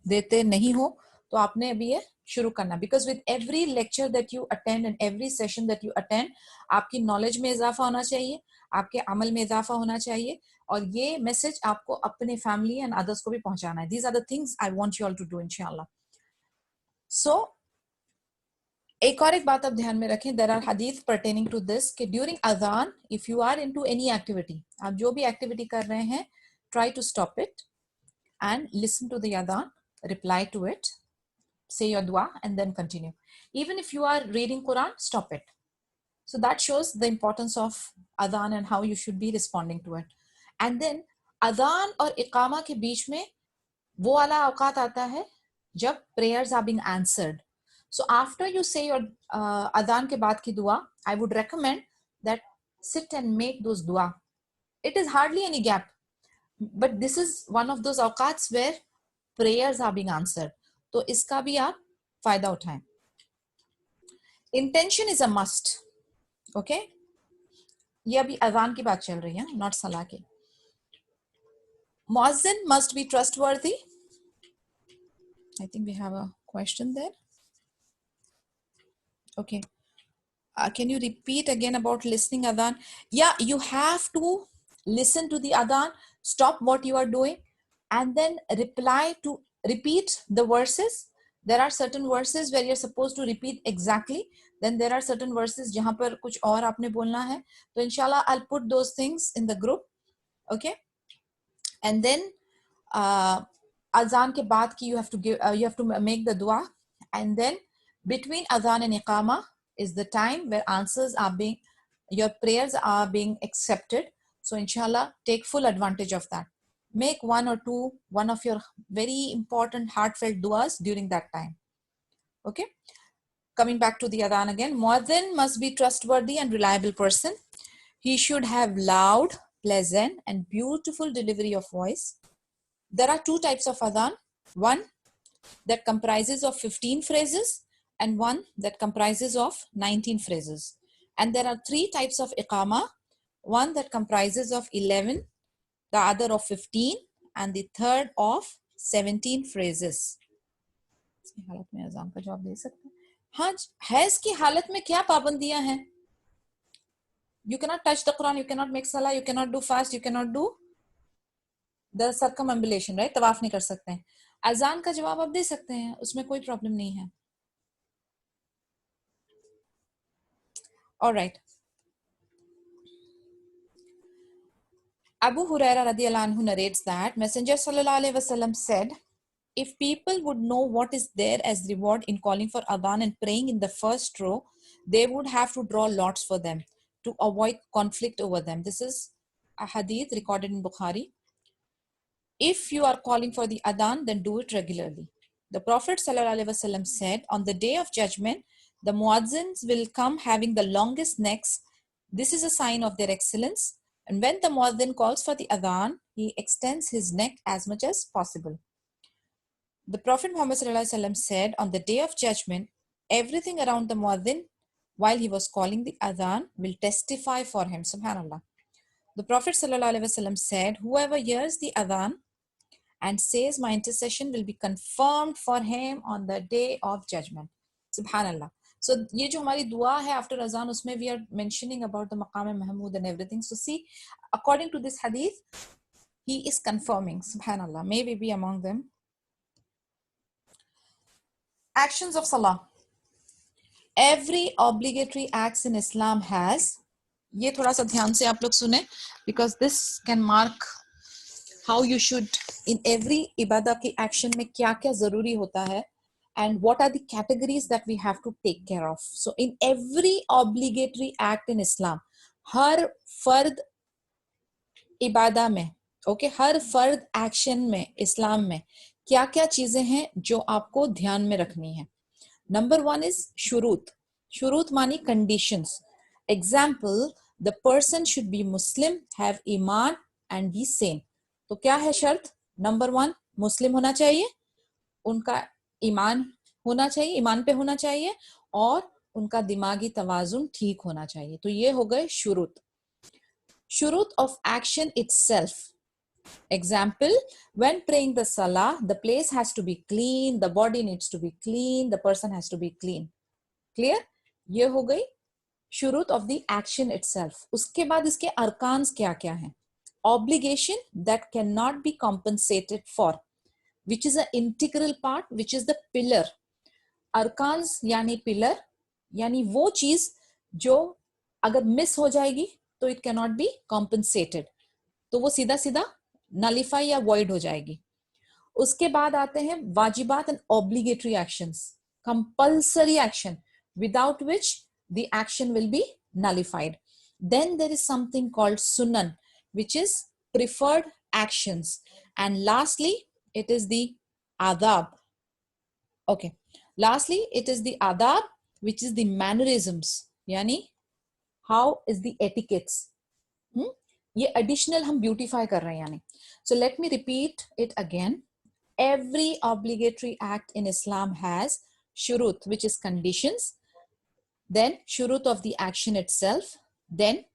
A: देते नहीं हो तो आपने अभी ये शुरू करना, because with every lecture that you attend and every session that you attend आपकी नॉलेज में इजाफा होना चाहिए, आपके अमल में इजाफा होना चाहिए, और ये मैसेज आपको अपने फैमिली एंड अदर्स को भी पहुंचाना है. These are the things I want you all to do इंशाल्लाह. सो एक और एक बात आप ध्यान में रखें, देयर आर हदीस पर्टेनिंग टू दिस कि ड्यूरिंग अजान if you are into any activity, आप जो भी एक्टिविटी कर रहे हैं, try to stop it and listen to the adhan, reply to it, say your dua and then continue. Even if you are reading Quran, stop it. So that shows the importance of adhan and how you should be responding to it. And then adhan और iqama के बीच में वो वाला औकात आता है जब prayers are being answered. So after you say your adhan के बाद की dua, I would recommend that sit and make those dua. It is hardly any gap. But this is one of those awqats where prayers are being answered. तो इसका भी आप फायदा उठाएं. Intention is a must. Okay? ये अभी अजान की बात चल रही है, not सलाह की. Muazzin must be trustworthy. I think we have a question there. Okay. Can you repeat again about listening adhan? Yeah, you have to listen to the adhan, stop what you are doing, and then repeat the verses. There are certain verses where you're supposed to repeat exactly. Then there are certain verses जहाँ पर कुछ और आपने बोलना है. तो inshallah I'll put those things in the group. Okay. And then azan के बाद की you have to make the dua, and then between azan and iqama is the time where your prayers are being accepted. So inshallah, take full advantage of that. Make one of your very important heartfelt duas during that time. Okay. Coming back to the adhan again, muazzin must be trustworthy and reliable person. He should have loud, pleasant and beautiful delivery of voice. There are 2 types of adhan. One that comprises of 15 phrases and one that comprises of 19 phrases. And there are 3 types of iqama. One that comprises of 11, the other of 15, and the third of 17 phrases. हालत में अज़ान का जवाब दे सकते हैं. हाँ, has की हालत में क्या पाबंदियां हैं? You cannot touch the Quran, you cannot make salah, you cannot do fast, you cannot do the circumambulation, right? तवाफ नहीं कर सकते हैं. अज़ान का जवाब आप दे सकते हैं, उसमें कोई प्रॉब्लम नहीं है. All right. Abu Huraira radiallahu anhu narrates that Messenger sallallahu alaihi wasallam said, if people would know what is there as reward in calling for adhan and praying in the first row, they would have to draw lots for them to avoid conflict over them. This is a hadith recorded in Bukhari. If you are calling for the adhan, then do it regularly. The Prophet sallallahu alaihi wasallam said, on the day of judgment, The muazzins will come having the longest necks. This is a sign of their excellence. And when the muazzin calls for the adhan, he extends his neck as much as possible. The Prophet Muhammad ﷺ said on the day of judgment, everything around the muazzin while he was calling the adhan will testify for him. Subhanallah. The Prophet ﷺ said, whoever hears the adhan and says my intercession will be confirmed for him on the day of judgment. Subhanallah. So ये जो हमारी दुआ है after azan, उसमें we are mentioning about the maqam mahmud and everything. So see, according to this hadith, he is confirming. Subhanallah. May we be among them. Actions of salah. Every obligatory acts in Islam has, ये थोड़ा सा ध्यान से आप लोग सुने, because this can mark how you should, in every ibadah की action में क्या क्या जरूरी होता है, and what are the categories that we have to take care of. So in every obligatory act in Islam, हर फर्द इबादा में, okay, हर फर्द action में इस्लाम में क्या क्या चीजें हैं जो आपको ध्यान में रखनी है. Number 1 is shurut. Shurut मानी conditions. Example, the person should be Muslim, have iman and be sane. तो क्या है शर्त? Number 1, मुस्लिम होना चाहिए, उनका ईमान होना चाहिए, ईमान पे होना चाहिए, और उनका दिमागी तवाजुन ठीक होना चाहिए. तो ये हो गए शुरूत. Shurut of action itself. Example, when praying the salah, the place has to be clean, the body needs to be clean, the person has to be clean. Clear? ये हो गई shurut of the action itself. उसके बाद इसके arkaans क्या क्या हैं? Obligation that cannot be compensated for, which is an integral part, which is the pillar. Arkaans यानी pillar, यानी वो चीज जो अगर miss हो जाएगी तो it cannot be compensated. तो वो सीधा सीधा nullify या void हो जाएगी. उसके बाद आते हैं वाजिबात and obligatory actions. Compulsory action without which the action will be nullified. Then there is something called sunan, which is preferred actions. And lastly, it is the adab. Okay. Lastly, it is the adab, which is the mannerisms. Yani, how is the etiquettes? ये additional हम beautify कर रहे हैं यानी. So let me repeat it again. Every obligatory act in Islam has shurut, which is conditions, then shurut of the action itself, then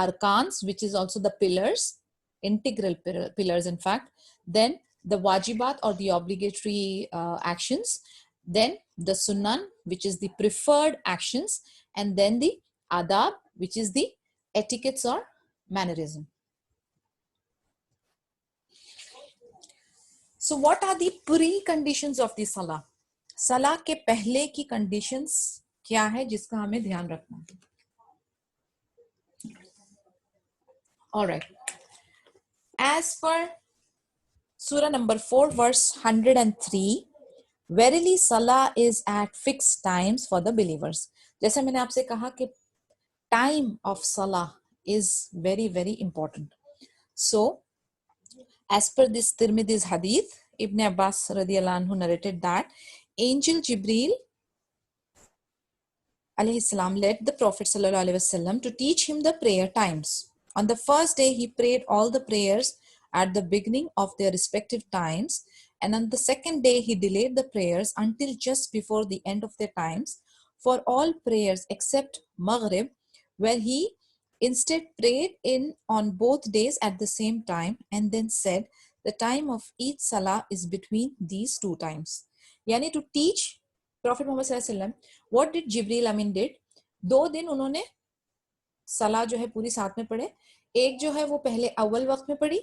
A: arkans, which is also the pillars, integral pillars in fact, then the wajibat or the obligatory actions, then the sunan, which is the preferred actions, and then the adab, which is the etiquettes or mannerism. So what are the preconditions of the salah? Salah के पहले की conditions क्या है जिसका हमें ध्यान रखना है? All right. As per Surah number 4, verse 103, verily salah is at fixed times for the believers. जैसे मैंने आपसे कहा कि time of salah is very, very important. So, as per this Tirmidhi's hadith, Ibn Abbas radiallahu anhu narrated that Angel Jibreel alayhi salam led the Prophet sallallahu alaihi wasallam to teach him the prayer times. On the first day, he prayed all the prayers at the beginning of their respective times, and on the second day, he delayed the prayers until just before the end of their times for all prayers except Maghrib, where he instead prayed on both days at the same time, and then said, the time of each salah is between these two times. Yani to teach Prophet Muhammad sallallahu alaihi wasallam, what did Jibreel Amin did? 2 दिन उन्होंने सलाह जो है पूरी साथ में पढ़े. एक जो है वो पहले अव्वल वक्त में पढ़ी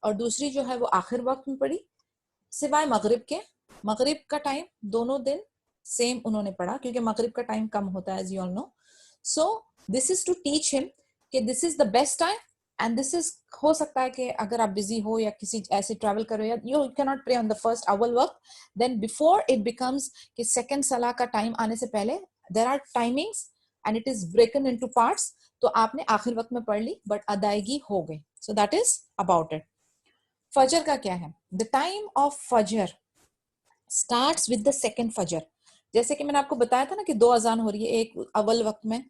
A: और दूसरी जो है वो आखिर वक्त में पढ़ी, सिवाय मगरिब के. मगरिब का टाइम दोनों दिन सेम उन्होंने पढ़ा क्योंकि मगरिब का टाइम कम होता है, as you all know. So this is to teach him कि this is the best time, and this is, हो सकता है कि अगर आप busy हो या किसी ऐसे travel कर रहे हो, you cannot pray on the first अव्वल वक्त, then before it becomes कि second सलाह का टाइम आने से पहले there are timings and it is broken into parts, तो आपने आखिर वक्त में पढ़ ली but अदायगी हो गई. So that is about it. फजर का क्या है? The time of फजर starts with the second फजर. जैसे कि मैंने आपको बताया था ना कि 2 अजान हो रही है, एक अव्वल वक्त में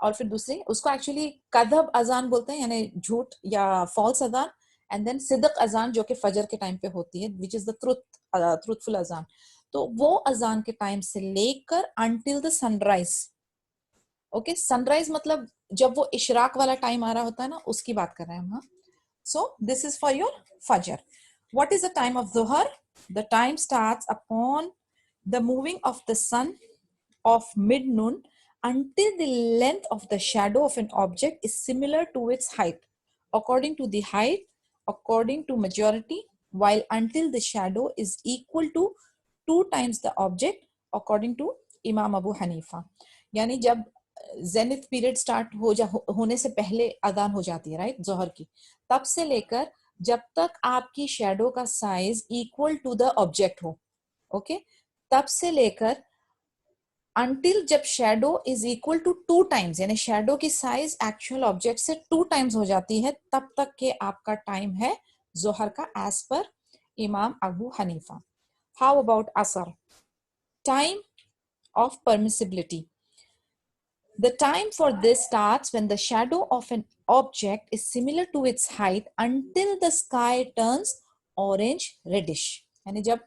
A: और फिर दूसरी, उसको एक्चुअली कदब अजान बोलते हैं, यानी झूठ या फॉल्स अजान, एंड देन सिदक अजान जो कि फजर के टाइम पे होती है, विच इज द ट्रूथफुल अजान। तो वो अजान के टाइम से लेकर until the sunrise. Okay, sunrise मतलब जब वो इशराक वाला टाइम आ रहा होता है ना, उसकी बात कर रहे हैं हम। So this is for your Fajr. What is the time of Dhuhr? The time starts upon the moving of the sun of mid-noon until the length of the shadow of an object is similar to its height. According to the height, according to majority, while until the shadow is equal to 2 times the object, according to Imam Abu Hanifa. यानी जब zenith period start होने से पहले अदान हो जाती है, right, जोहर की, तब से लेकर जब तक आपकी शैडो का size equal to the object हो, ओके, तब से लेकर अंटिल जब shadow is equal to 2 times, यानी शैडो की साइज एक्चुअल ऑब्जेक्ट से 2 टाइम्स हो जाती है, तब तक के आपका टाइम है जोहर का, एज पर इमाम अबू हनीफा। हाउ अबाउट असर? Time of permissibility. The time for this starts when the shadow of an object is similar to its height until the sky turns orange reddish. यानी जब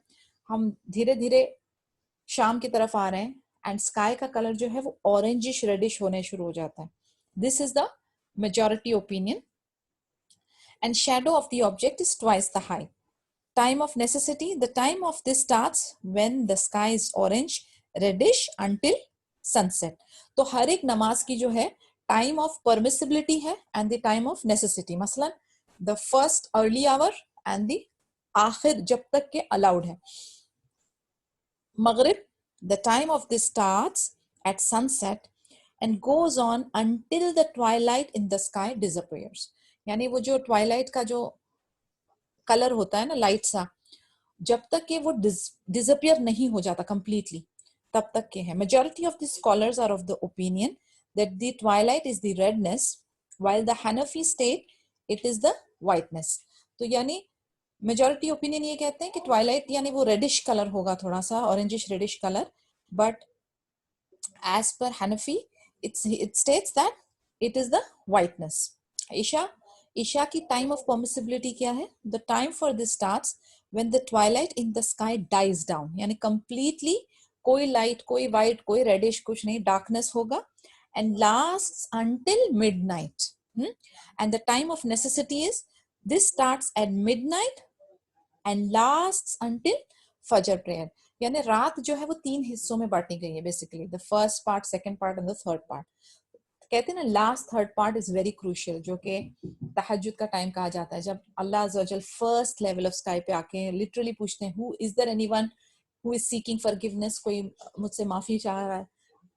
A: हम धीरे धीरे शाम की तरफ आ रहे हैं एंड स्काई का कलर जो है वो ऑरेंजिश रेडिश होने शुरू हो जाता है. This is the majority opinion. And shadow of the object is twice the height. Time of necessity, the time of this starts when the sky is orange reddish until sunset. तो हर एक नमाज की जो है टाइम ऑफ परमिसिबिलिटी है and the time of necessity. मसलन the first early hour and the आखिर जब तक के अलाउड है. मगरिब, the time of this starts at sunset and goes on until the twilight in the sky disappears. यानी वो जो ट्वाइलाइट का जो कलर होता है ना, लाइट सा, जब तक कि वो डिसअपीयर नहीं हो जाता कंप्लीटली, तब तक के हैं. Majority of the scholars are of the opinion that the twilight is the redness, while the Hanafi state it is the whiteness. तो यानी majority opinion ये कहते हैं कि twilight यानी वो reddish color होगा, थोड़ा सा orangish reddish color, but as per Hanafi it states that it is the whiteness. Isha की time of permissibility क्या है? The time for this starts when the twilight in the sky dies down. यानी completely कोई light, कोई white, कोई reddish, कुछ नहीं, darkness होगा, and lasts until midnight. And the time of necessity is this starts eight midnight and lasts until फजर prayer. यानी रात जो है वो 3 हिस्सों में बांटी गई है basically, the first part, second part and the third part. कहते हैं ना last third part is very crucial, जो कि तहज्जुद का टाइम कहा जाता है, जब अल्लाह अज़्ज़ा वजल फर्स्ट लेवल ऑफ स्काई पे आके लिटरली पूछते हैं, who is there anyone who is seeking forgiveness, कोई मुझसे माफी चाह रहा है,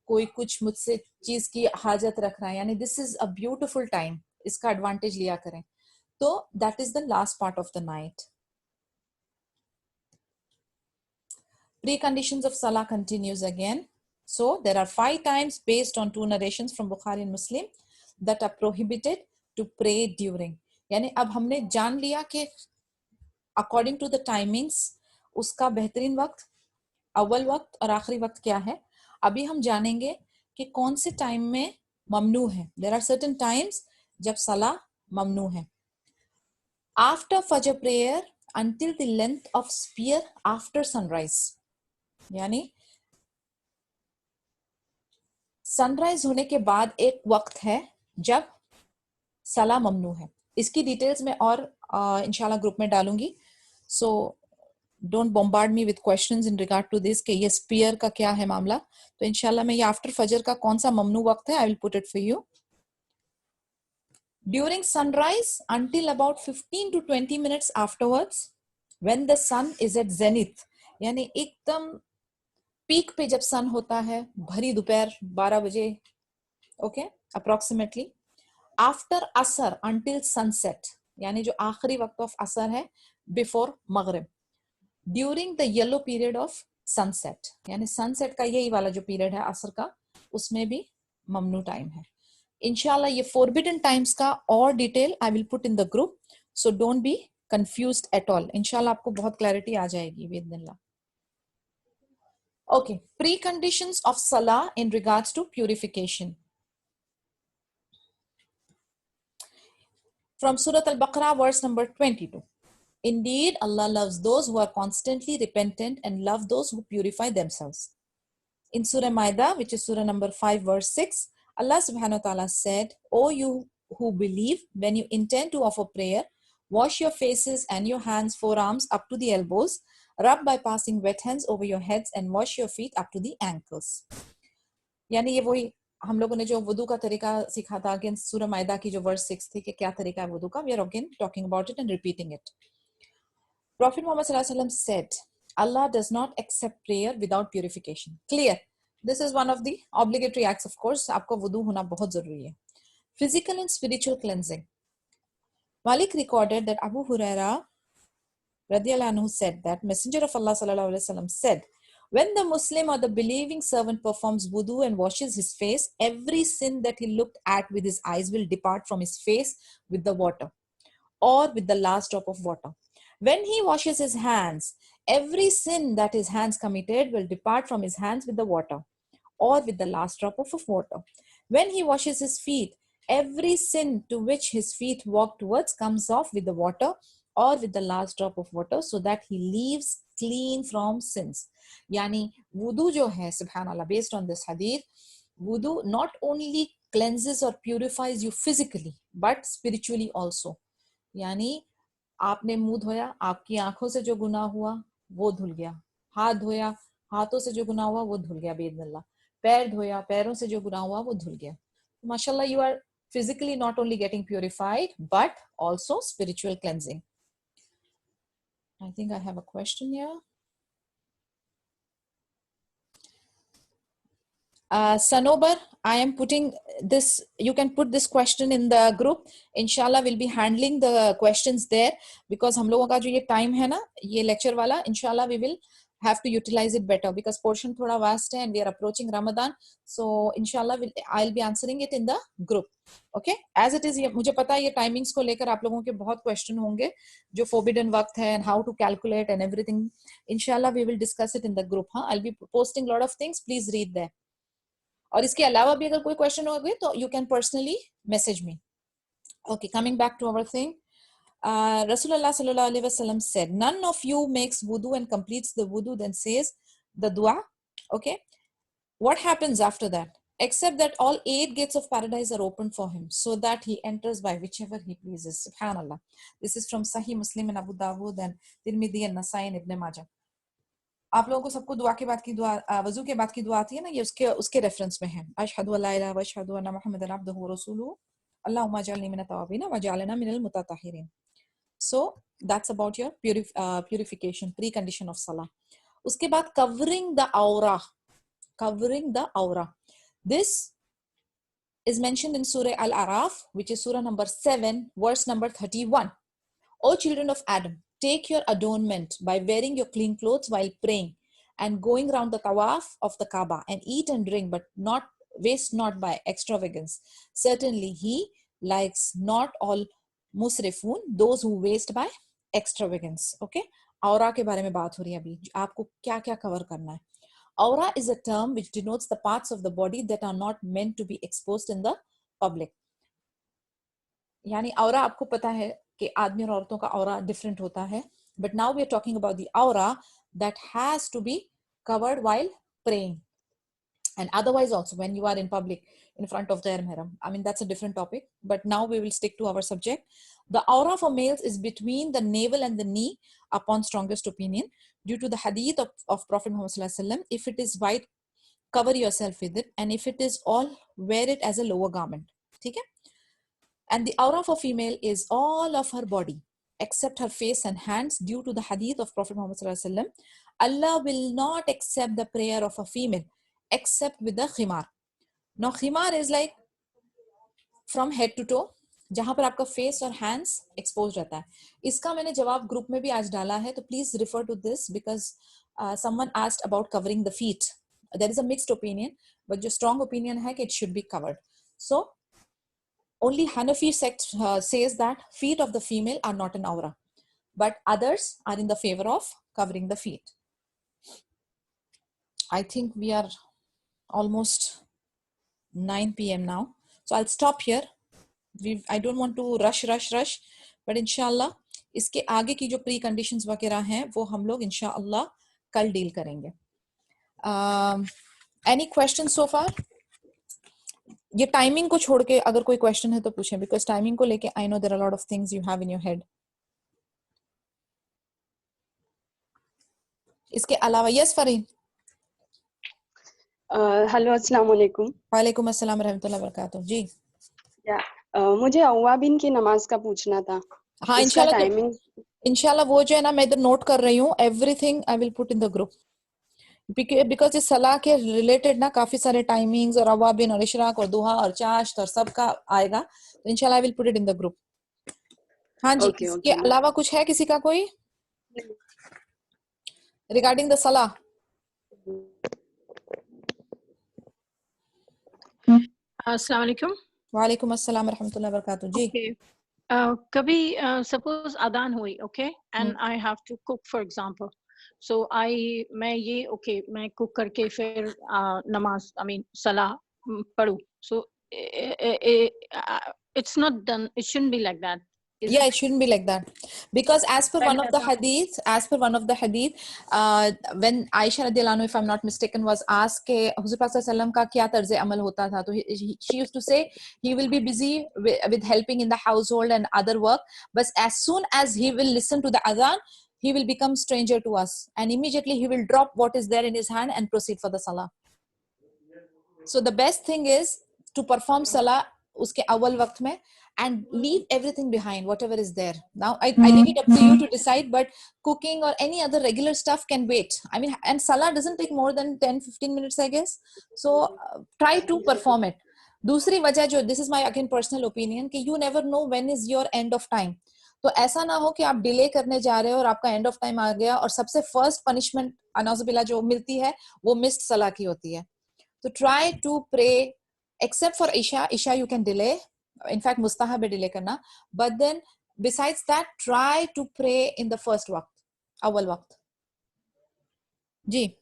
A: कोई कुछ मुझसे चीज की हाजत रख रहा है. यानी this is a beautiful time, इसका एडवांटेज लिया करें. तो that is the last part of the night. Preconditions of Salah continues again. So there are 5 times based on 2 narrations from Bukhari and Muslim that are prohibited to pray during. यानी अब हमने जान लिया कि according to the timings उसका बेहतरीन वक्त, अव्वल वक्त और आखिरी वक्त क्या है. अभी हम जानेंगे कि कौन से टाइम में ममनू है. देयर आर सर्टेन टाइम्स जब सलाह ममनू है. आफ्टर फजर prayer until the length of sphere after sunrise. यानी सनराइज होने के बाद एक वक्त है जब सलाह ममनू है. इसकी डिटेल्स में और इंशाल्लाह ग्रुप में डालूंगी. So don't bombard me with questions in regard to this कि ये स्पीयर का क्या है मामला. तो इंशाल्लाह मैं ये आफ्टर फजर का कौन सा ममनू वक्त है, I will put it for you. During sunrise until about 15 to 20 minutes afterwards when the sun is at zenith, यानी एकदम पीक पे जब सन होता है, भरी दोपहर 12 बजे, ओके, अप्रोक्सीमेटली. आफ्टर असर अंटिल सनसेट, यानी जो आखिरी वक्त ऑफ असर है बिफोर मगरिब. During the yellow period of sunset, यानी सनसेट का यही वाला जो पीरियड है असर का, उसमें भी ममनू टाइम है. इंशाल्लाह ये फोरबिडन टाइम्स का और detail I will put in the group, so don't be confused at all. इंशाल्लाह आपको बहुत क्लैरिटी आ जाएगी बिइज़्निल्लाह. Okay, preconditions of salah in regards to purification. From Surah Al-Baqarah, verse number 22. Indeed, Allah loves those who are constantly repentant and love those who purify themselves. In Surah Maida, which is Surah number 5, verse 6, Allah subhanahu wa ta'ala said, O you who believe, when you intend to offer prayer, wash your faces and your hands, forearms up to the elbows, rub by passing wet hands over your heads and wash your feet up to the ankles. यानी ये वही हम लोगों ने जो वुदू का तरीका सीखा था अगेंस्ट सूरह मायदा की जो वर्स 6 थी कि क्या तरीका है वुदू का. We are again talking about it and repeating it. Prophet Muhammad sallallahu alaihi wasallam said, Allah does not accept prayer without purification. Clear? This is one of the obligatory acts, of course. आपको वुदू होना बहुत जरूरी है. Physical and spiritual cleansing. Malik recorded that Abu Huraira radiyallahu anhu said that Messenger of Allah sallallahu alaihi wasallam said, when the Muslim or the believing servant performs wudu and washes his face, every sin that he looked at with his eyes will depart from his face with the water or with the last drop of water. When he washes his hands, every sin that his hands committed will depart from his hands with the water or with the last drop of water. When he washes his feet, every sin to which his feet walk towards comes off with the water or with the last drop of water, so that he leaves clean from sins. Yani wudu jo hai, subhanallah, based on this hadith, wudu not only cleanses or purifies you physically, but spiritually also. Yani आपने मुंह धोया, आपकी आंखों से जो गुनाह हुआ वो धुल गया. हाथ धोया, हाथों से जो गुनाह हुआ वो धुल गया बेइज़्निल्लाह. पैर धोया, पैरों से जो गुनाह हुआ वो धुल गया. माशाल्लाह, you are physically not only getting purified but also spiritual cleansing. I think I have a question here. Sanobar, I am putting this, you can put this question in the group. Inshallah, we'll be handling the questions there because हम लोगों का जो ये time है ना, ये lecture वाला, inshallah we will have to utilize it better because portion थोड़ा vast है and we are approaching Ramadan. So inshallah I'll be answering it in the group. Okay? As it is, मुझे पता है ये timings को लेकर आप लोगों के बहुत question होंगे जो forbidden वक्त है and how to calculate and everything. Inshallah we will discuss it in the group. हाँ, I'll be posting a lot of things. Please read there. और इसके अलावा भी अगर कोई क्वेश्चन हो गए तो you can personally message me. Okay, coming back to our thing. Rasulullah sallallahu alaihi wasallam said, none of you makes wudu and completes the wudu, then says the dua. Okay, what happens after that? Except that all 8 gates of paradise are open for him, so that he enters by whichever he pleases. Subhanallah. This is from Sahih Muslim and Abu Dawud and Tirmidhi and Nasai and Ibn Majah. आप लोगों को सबको दुआ के बाद की दुआ, वजू के बाद की दुआ आती है ना, ये उसके रेफरेंस में है. अशहदु अल्ला इलाहा व अशहदु अन्ना मुहम्मदन अब्दुहु व रसूलुहु अल्लाहुम्मा जअलनी मिनत तवाबीन व जअलना मिनल मुतताहिरीन. So that's about your purification, precondition of salah. उसके बाद covering the aura. Covering the aura. This is mentioned in Surah Al-Araf, which is Surah number 7, verse number 31. O children of Adam, take your adornment by wearing your clean clothes while praying and going round the tawaf of the Kaaba, and eat and drink, but not waste not by extravagance. Certainly he likes not all musrifun, those who waste by extravagance. Okay, aura के बारे में बात हो रही है अभी, आपको क्या क्या cover करना है. Aura is a term which denotes the parts of the body that are not meant to be exposed in the public. यानी aura आपको पता है कि आदमी और औरतों का aura different होता है, but now we are talking about the aura that has to be covered while praying and otherwise also when you are in public in front of their mahram. I mean, that's a different topic, but now we will stick to our subject. The aura for males is between the navel and the knee upon strongest opinion, due to the hadith of Prophet Muhammad sallallahu alaihi wasallam. If it is white, cover yourself with it, and if it is all, wear it as a lower garment. Okay? And the aura for female is all of her body except her face and hands, due to the hadith of Prophet Muhammad sallallahu alaihi wasallam. Allah will not accept the prayer of a female except with the khimar. Now khimar is like from head to toe, जहां पर आपका face और hands exposed रहता है. इसका मैंने जवाब group में भी आज डाला है, तो please refer to this because someone asked about covering the feet. There is a mixed opinion, but जो strong opinion है कि it should be covered. So only Hanafi sect says that feet of the female are not an aura, but others are in the favor of covering the feet. I think we are almost 9 p.m. now. So I'll stop here. I don't want to rush, but inshallah इसके आगे की जो pre conditions वगैरह हैं वो हम लोग इंशाअल्लाह कल डील करेंगे. Any questions so far? ये टाइमिंग को छोड़ के अगर कोई क्वेश्चन है तो पूछें, बिकॉज टाइमिंग को लेके I know there are lot of things you have in your head. इसके अलावा यस फरीन.
D: हेलो अस्सलाम वालेकुम.
A: वालेकुम अस्सलाम रहमतुल्लाहि व बरकातुहू. जी
D: मुझे अव्वाबिन की नमाज का पूछना था.
A: हाँ इंशाल्लाह वो जो है ना मैं इधर नोट कर रही हूँ. Everything I will put in the group because इस सलाह के रिलेटेड ना काफी सारे टाइमिंग्स और अवाबिन और इशराक और दुहा और चाश्त और सबका आएगा. तो इंशाल्लाह I will put it in the group. हाँ जी. इसके अलावा कुछ है किसी का कोई रिगार्डिंग द सलाह?
F: अस्सलाम वालेकुम.
A: वालेकुम अस्सलाम रहमतुल्लाहि व बरकातुहू. जी
F: कभी सपोज अदान हुई, okay, and I have to cook for example. So मैं कुक करके फिर नमाज सलाह पढ़ूं. सो it's not done, it shouldn't be like that.
A: It shouldn't be like that, because as per one of the hadith, when Aisha radiallahu anha, if I'm not mistaken, was asked ke Huzur Pak sallallahu alaihi wasallam ka kya tarz amal hota tha, to she used to say he will be busy with helping in the household and other work, but as soon as he will listen to the adhan, he will become stranger to us, and immediately he will drop what is there in his hand and proceed for the salah. So the best thing is to perform salah uske awal waqt mein and leave everything behind, whatever is there. Now I leave it up to you to decide, but cooking or any other regular stuff can wait. And salah doesn't take more than 10-15 minutes, I guess. So try to perform it. दूसरी वजह जो, this is my again personal opinion, कि you never know when is your end of time. तो ऐसा ना हो कि आप डिले करने जा रहे हो और आपका एंड ऑफ टाइम आ गया और सबसे फर्स्ट पनिशमेंट अनाउजुबिल्लाह जो मिलती है वो मिस्ड सलाह की होती है. तो try to pray, except for Isha you can delay. In fact, mustahab hai delay karna. But then, besides that, try to pray in the first waqt, awal waqt. Ji.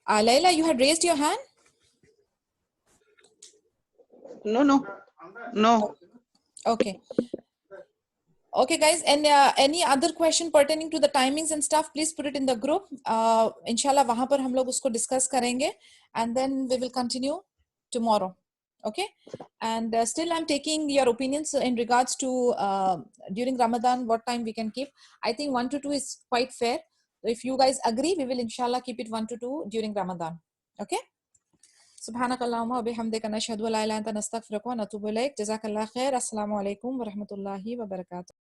A: Layla, you had raised your hand?
G: No.
A: Okay. Okay, guys. And any other question pertaining to the timings and stuff, please put it in the group. Inshallah, wahan par hum log usko discuss karenge, and then we will continue tomorrow. Okay, and still I'm taking your opinions in regards to during Ramadan what time we can keep. I think 1 to 2 is quite fair. So if you guys agree, we will inshallah keep it 1 to 2 during Ramadan. Okay. Subhanakallahumma wa bihamdika nashhadu an la ilaha illa anta nastaghfiruka wa natubu ilaik. Jazakallah khair. Assalamu alaikum wa rahmatullahi wa barakatuh.